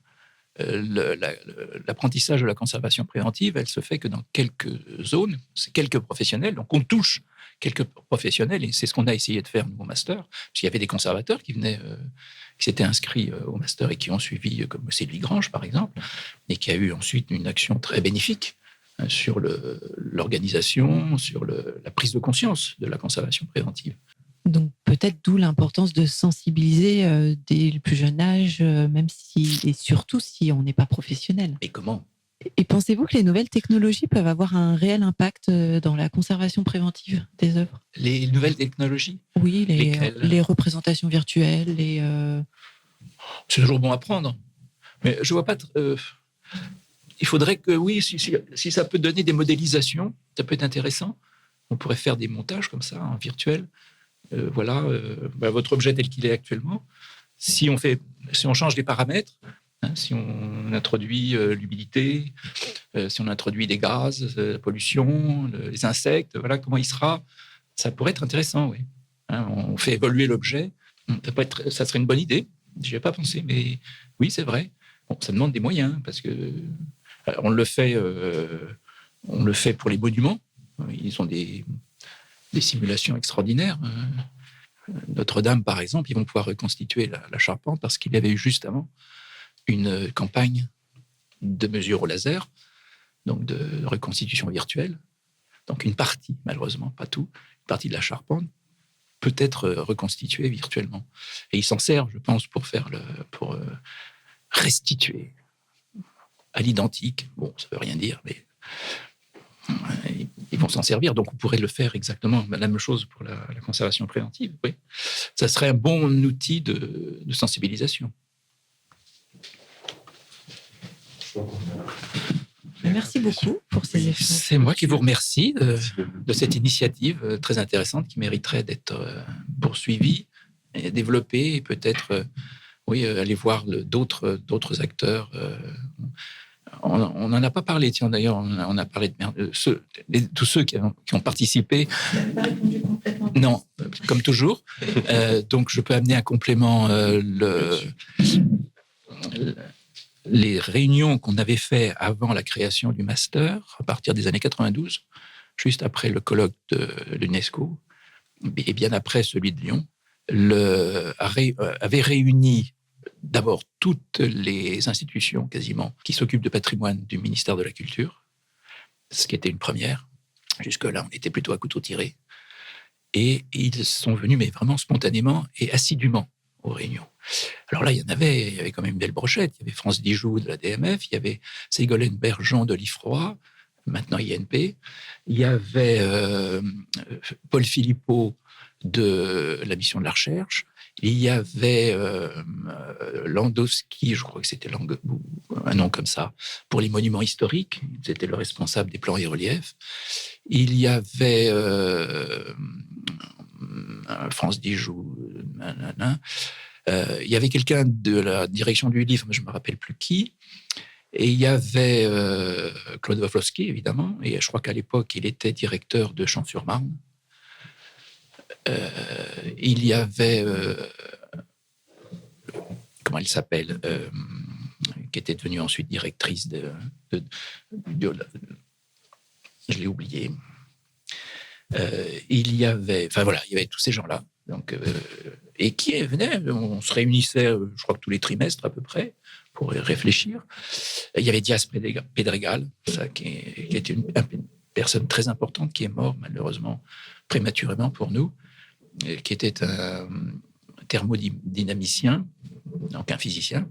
L'apprentissage de la conservation préventive, elle se fait que dans quelques zones, c'est quelques professionnels, donc on touche quelques professionnels, et c'est ce qu'on a essayé de faire nous au master, parce qu'il y avait des conservateurs qui s'étaient inscrits au master et qui ont suivi, comme Sylvie Grange par exemple, et qui a eu ensuite une action très bénéfique sur l'organisation, sur la prise de conscience de la conservation préventive. Donc peut-être d'où l'importance de sensibiliser dès le plus jeune âge, même si, et surtout si on n'est pas professionnel. Et comment ? Et pensez-vous que les nouvelles technologies peuvent avoir un réel impact dans la conservation préventive des œuvres ? Les nouvelles technologies ? Oui, les représentations virtuelles, C'est toujours bon à prendre. Mais je vois pas... il faudrait que, oui, si ça peut donner des modélisations, ça peut être intéressant. On pourrait faire des montages comme ça, en virtuel. Votre objet tel qu'il est actuellement. Si on change les paramètres, si on introduit l'humidité, si on introduit des gaz, la pollution, les insectes, voilà comment il sera. Ça pourrait être intéressant, oui. On fait évoluer l'objet. Ça serait une bonne idée. J'y ai pas pensé, mais oui, c'est vrai. Bon, ça demande des moyens parce que on le fait pour les monuments. Ils ont des simulations extraordinaires. Notre-Dame, par exemple, ils vont pouvoir reconstituer la charpente parce qu'il y avait eu juste avant une campagne de mesure au laser, donc de reconstitution virtuelle. Donc une partie, malheureusement, pas tout, une partie de la charpente peut être reconstituée virtuellement. Et ils s'en servent, je pense, pour restituer à l'identique. Bon, ça veut rien dire, mais ils vont s'en servir. Donc, on pourrait le faire exactement la même chose pour la conservation préventive. Oui, ça serait un bon outil de sensibilisation. Merci beaucoup pour ces échanges. C'est moi qui vous remercie de cette initiative très intéressante qui mériterait d'être poursuivie et développée et peut-être aller voir d'autres acteurs. On n'en a pas parlé, tiens, d'ailleurs, on a parlé de tous ceux qui ont participé. Vous n'avez pas répondu complètement. Non, comme toujours. Donc, je peux amener un complément. Les réunions qu'on avait fait avant la création du master, à partir des années 92, juste après le colloque de l'UNESCO, et bien après celui de Lyon, avait réuni d'abord toutes les institutions quasiment qui s'occupent de patrimoine du ministère de la Culture, ce qui était une première. Jusque-là, on était plutôt à couteau tiré. Et ils sont venus, mais vraiment spontanément et assidûment aux réunions. Alors là, il y avait quand même une belle brochette. Il y avait France Dijoux de la DMF, il y avait Ségolène Bergeon de l'IFROA, maintenant INP, il y avait Paul Philippot de la mission de la recherche. Il y avait Landowski, je crois que c'était un nom comme ça, pour les monuments historiques. C'était le responsable des plans et reliefs. Il y avait France Dijoux. Il y avait quelqu'un de la direction du livre, mais je ne me rappelle plus qui. Et il y avait Claude Wawlowski, évidemment. Et je crois qu'à l'époque, il était directeur de Champs-sur-Marne. Il y avait... comment elle s'appelle qui était devenue ensuite directrice de je l'ai oublié. Il y avait tous ces gens-là. Donc, et qui venaient, on se réunissait, je crois que tous les trimestres à peu près, pour réfléchir. Il y avait Dias Pedregal, qui était une personne très importante, qui est mort malheureusement prématurément pour nous, qui était un thermodynamicien, donc un physicien,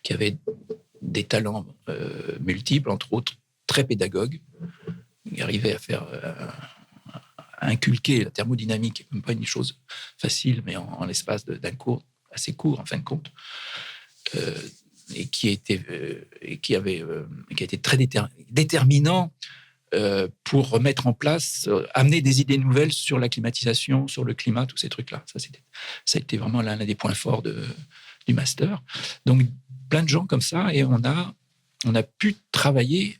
qui avait des talents multiples, entre autres très pédagogue. Il arrivait à faire... à inculquer la thermodynamique, qui n'est pas une chose facile, mais en l'espace d'un cours assez court, en fin de compte, et qui a été très déterminant pour remettre en place, amener des idées nouvelles sur la climatisation, sur le climat, tous ces trucs-là. Ça a été vraiment l'un des points forts du master. Donc, plein de gens comme ça, et on a pu travailler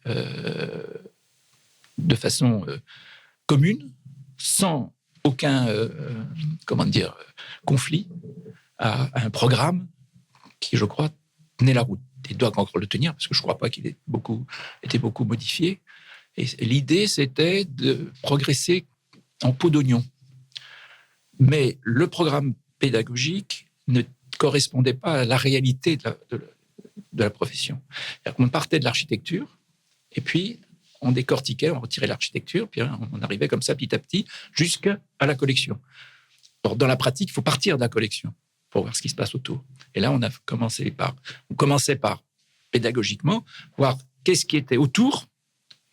de façon commune, sans aucun conflit, à un programme qui, je crois, tenait la route. Il doit encore le tenir, parce que je ne crois pas qu'il ait été beaucoup modifié. Et l'idée, c'était de progresser en peau d'oignon. Mais le programme pédagogique ne correspondait pas à la réalité de la profession. C'est-à-dire qu'on partait de l'architecture, et puis on décortiquait, on retirait l'architecture, puis on arrivait comme ça petit à petit jusqu'à la collection. Or, dans la pratique, il faut partir de la collection pour voir ce qui se passe autour. Et là, on commençait par pédagogiquement, voir qu'est-ce qui était autour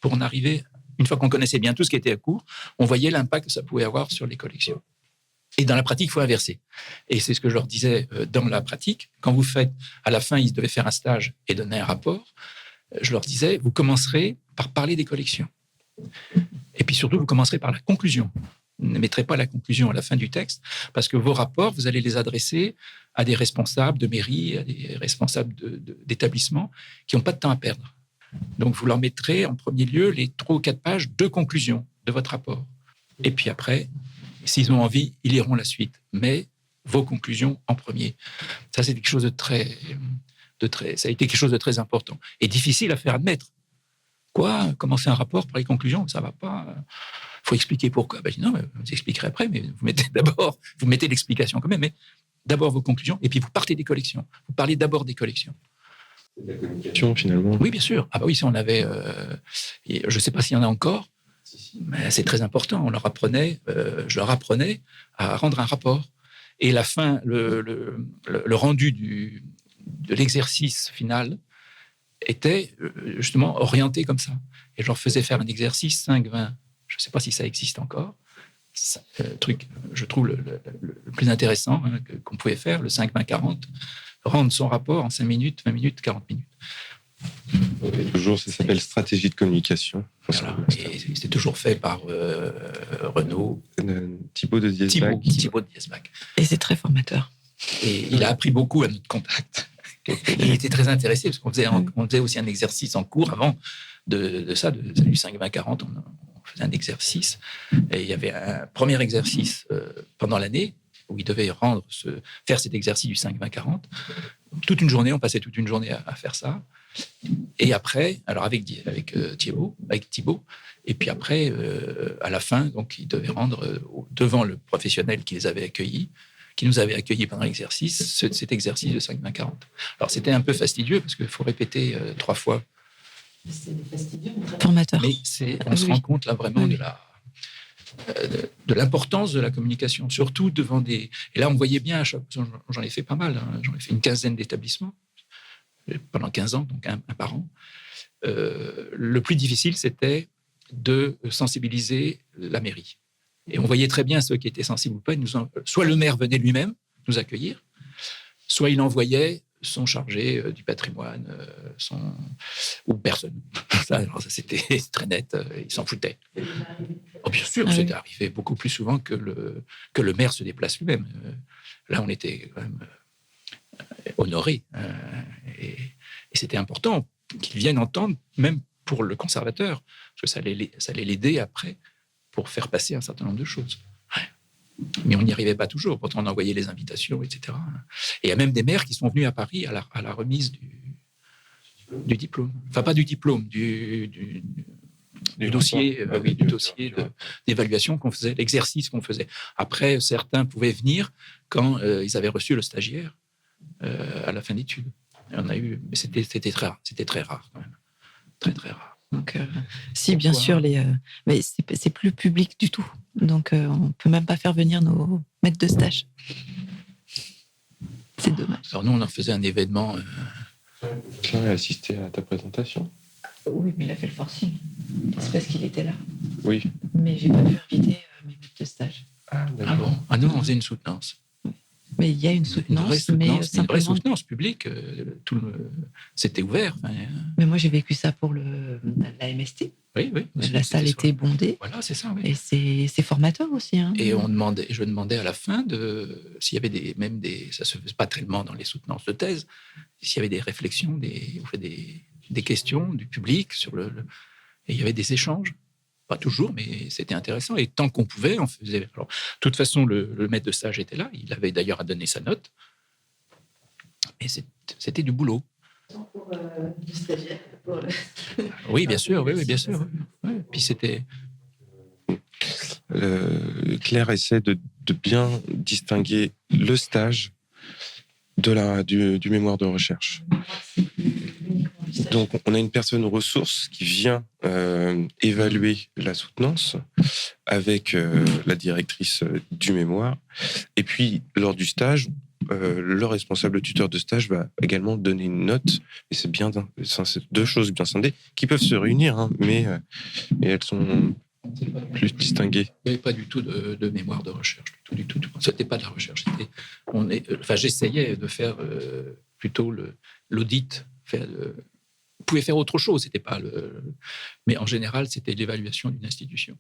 pour en arriver, une fois qu'on connaissait bien tout ce qui était à court, on voyait l'impact que ça pouvait avoir sur les collections. Et dans la pratique, il faut inverser. Et c'est ce que je leur disais dans la pratique. Quand vous faites, à la fin, ils devaient faire un stage et donner un rapport, je leur disais, vous commencerez par parler des collections. Et puis surtout, vous commencerez par la conclusion. Vous ne mettrez pas la conclusion à la fin du texte, parce que vos rapports, vous allez les adresser à des responsables de mairie, à des responsables d'établissements qui n'ont pas de temps à perdre. Donc, vous leur mettrez en premier lieu les 3 ou 4 pages de conclusion de votre rapport. Et puis après, s'ils ont envie, ils liront la suite. Mais vos conclusions en premier. Ça, c'est quelque chose ça a été quelque chose de très important et difficile à faire admettre. Quoi ? Commencer un rapport par les conclusions, ça ne va pas. Il faut expliquer pourquoi. Ben, je dis non, vous expliquerez après, mais vous mettez l'explication quand même, mais d'abord vos conclusions, et puis vous partez des collections. Vous parlez d'abord des collections. De la communication, finalement. Oui, bien sûr. Ah bah oui, si on avait... je ne sais pas s'il y en a encore, mais c'est très important. Je leur apprenais à rendre un rapport. Et la fin, le rendu de l'exercice final était justement orienté comme ça. Et je leur faisais faire un exercice 5-20. Je ne sais pas si ça existe encore. Truc, je trouve le plus intéressant qu'on pouvait faire, le 5-20-40, rendre son rapport en 5 minutes, 20 minutes, 40 minutes. Toujours, ça s'appelle stratégie de communication. Voilà. Et c'était toujours fait par Renaud. Thibaut de Diesbach. Thibaut de Diesbach. Et c'est très formateur. Et il a appris beaucoup à notre contact. Il était très intéressé, parce qu'on faisait aussi un exercice en cours avant du 5-20-40. On faisait un exercice. Et il y avait un premier exercice pendant l'année où il devait faire cet exercice du 5-20-40. Toute une journée, on passait toute une journée à faire ça. Et après, alors avec Thibaut, et puis après, à la fin, donc, il devait rendre devant le professionnel qui les avait accueillis, qui nous avait accueillis pendant l'exercice, cet exercice de 5-20-40. Alors, c'était un peu fastidieux parce qu'il faut répéter 3 fois. C'est fastidieux, mais très formateur. Mais on se rend compte là vraiment de l'importance de la communication, surtout devant des... Et là, on voyait bien, j'en ai fait pas mal, j'en ai fait une 15aine d'établissements pendant 15 ans, donc un par an. Le plus difficile, c'était de sensibiliser la mairie. Et on voyait très bien ceux qui étaient sensibles ou pas. Soit le maire venait lui-même nous accueillir, soit il envoyait son chargé du patrimoine, ou personne. Ça, c'était très net, il s'en foutait. Oh, bien sûr, c'était arrivé beaucoup plus souvent que le maire se déplace lui-même. Là, on était quand même honorés. Et c'était important qu'ils viennent entendre, même pour le conservateur, parce que ça allait l'aider après pour faire passer un certain nombre de choses. Mais on n'y arrivait pas toujours. Pourtant, on envoyait les invitations, etc. Et il y a même des maires qui sont venus à Paris à la remise du diplôme. Enfin, pas du diplôme, du dossier, du dossier d'évaluation qu'on faisait, l'exercice qu'on faisait. Après, certains pouvaient venir quand ils avaient reçu le stagiaire à la fin d'études. Et on a eu, mais c'était très rare. C'était très rare quand même, très très rare. Donc, si bien sûr, mais c'est plus public du tout. Donc, on peut même pas faire venir nos maîtres de stage. C'est dommage. Alors nous, on en faisait un événement. Claire a assisté à ta présentation. Oui, mais il a fait le forcing. C'est parce qu'il était là. Oui. Mais j'ai pas pu inviter mes maîtres de stage. Ah, d'accord. Ah bon. Ah non, on faisait une soutenance. Mais il y a une soutenance, mais une vraie simplement... soutenance publique. C'était ouvert. Mais moi, j'ai vécu ça pour la MST. Oui. La salle était bondée. Voilà, c'est ça. Oui. Et c'est formateur aussi. Hein. Et je demandais à la fin s'il y avait ça se faisait pas tellement dans les soutenances de thèse, s'il y avait des réflexions, des questions du public et il y avait des échanges. Pas toujours, mais c'était intéressant. Et tant qu'on pouvait, on faisait. Alors, de toute façon, le maître de stage était là. Il avait d'ailleurs à donner sa note. Et c'était du boulot. Pour le stagiaire. Oui, bien sûr. Oui, bien sûr. Oui. Puis c'était. Claire essaie de bien distinguer le stage du mémoire de recherche. Donc, on a une personne ressource qui vient évaluer la soutenance avec la directrice du mémoire. Et puis, lors du stage, le responsable tuteur de stage va également donner une note. Et c'est deux choses bien scindées qui peuvent se réunir, hein, mais elles sont plus distinguées. Il n'y avait pas du tout de mémoire de recherche. Du tout. C'était pas de la recherche. J'essayais de faire plutôt l'audit. On pouvait faire autre chose, c'était pas mais en général, c'était l'évaluation d'une institution.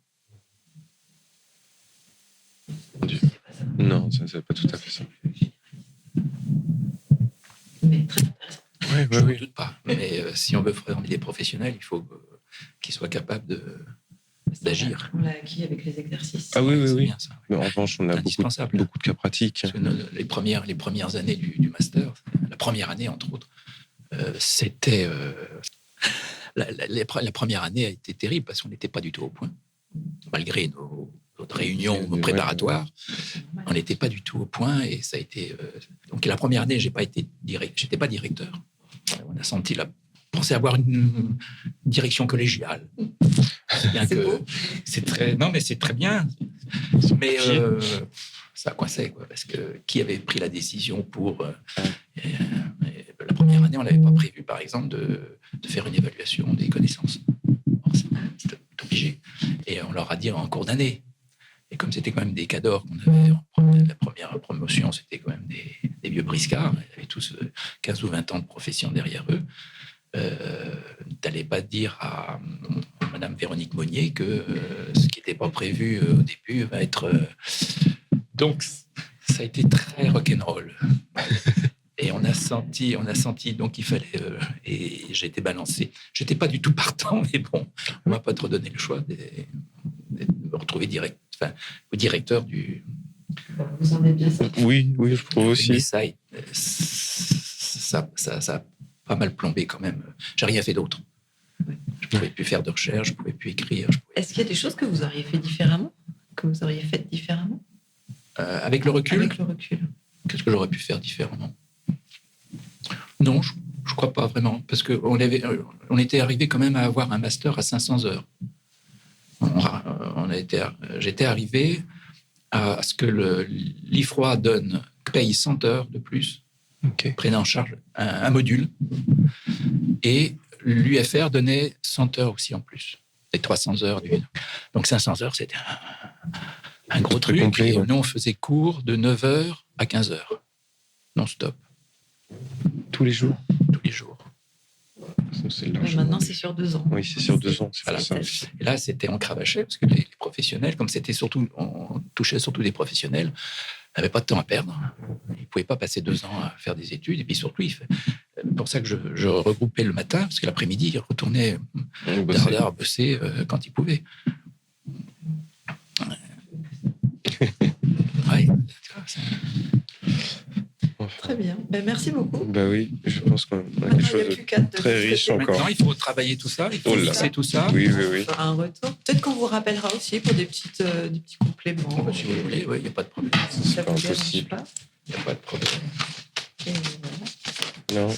Non, c'est pas tout à fait ça. Mais très intéressant. Je ne doute pas. Mais si on veut former des professionnels, il faut qu'ils soient capables d'agir. On l'a acquis avec les exercices. Ah oui. Bien, ça. Mais en revanche, on a beaucoup de cas pratiques. Parce que les premières années du master, la première année, entre autres, c'était... la première année a été terrible parce qu'on n'était pas du tout au point. Malgré notre réunion préparatoire, on n'était pas du tout au point et ça a été... Donc la première année, j'étais pas directeur. On a pensé avoir une direction collégiale. C'est très... Non, mais c'est très bien. Mais ça coinçait, quoi, parce que qui avait pris la décision pour... la première année, on n'avait pas prévu, par exemple, de faire une évaluation des connaissances. C'était obligé. Et on leur a dit en cours d'année. Et comme c'était quand même des cadors qu'on avait, la première promotion, c'était quand même des vieux briscards. Ils avaient tous 15 ou 20 ans de profession derrière eux. T'allais pas dire à Madame Véronique Monnier que ce qui n'était pas prévu au début va être... Donc, ça a été très rock'n'roll. Et on a senti, donc il fallait... et j'ai été balancé. J'étais pas du tout partant, mais bon, on m'a pas trop donné le choix de me retrouver au directeur du... Vous en êtes bien sorti. Oui, je trouve aussi. Mais ça a pas mal plombé quand même. J'ai rien fait d'autre. Je pouvais plus faire de recherche, je pouvais plus écrire. Est-ce qu'il y a des choses que vous auriez fait différemment? Avec le recul? Avec le recul. Qu'est-ce que j'aurais pu faire différemment? Non, je ne crois pas vraiment. Parce qu'on était arrivé quand même à avoir un master à 500 heures. J'étais arrivé à ce que l'IFROA paye 100 heures de plus, prenant en charge un module, et l'UFR donnait 100 heures aussi en plus, et 300 heures. Donc 500 heures, c'était Un gros truc. complet, Et ouais. nous, on faisait cours de 9h à 15h. Non-stop. Tous les jours. Tous les jours. C'est Ouais, largement- maintenant, c'est sur 2 ans. Oui, c'est sur 2 ans. C'est Voilà. ça. Et là, c'était en cravaché, parce que les professionnels, comme c'était surtout, on touchait surtout des professionnels, n'avaient pas de temps à perdre. Ils ne pouvaient pas passer 2 ans à faire des études. Et puis surtout, c'est pour ça que je regroupais le matin, parce que l'après-midi, ils retournaient dardard bosser quand ils pouvaient. Ouais. Très bien. Ben, merci beaucoup. Bah oui, je pense qu'on a Maintenant, quelque il n'y a chose de plus qu'à te très riche discuter. encore. Maintenant, il faut travailler tout ça, il faut Oh là. fixer tout ça. Oui, oui, On oui. fera un retour. Peut-être qu'on vous rappellera aussi pour des petits compléments. Si vous voulez, il n'y a pas de problème. Ça pas vous dérange impossible. pas. Il n'y a pas de problème. Et voilà. Non.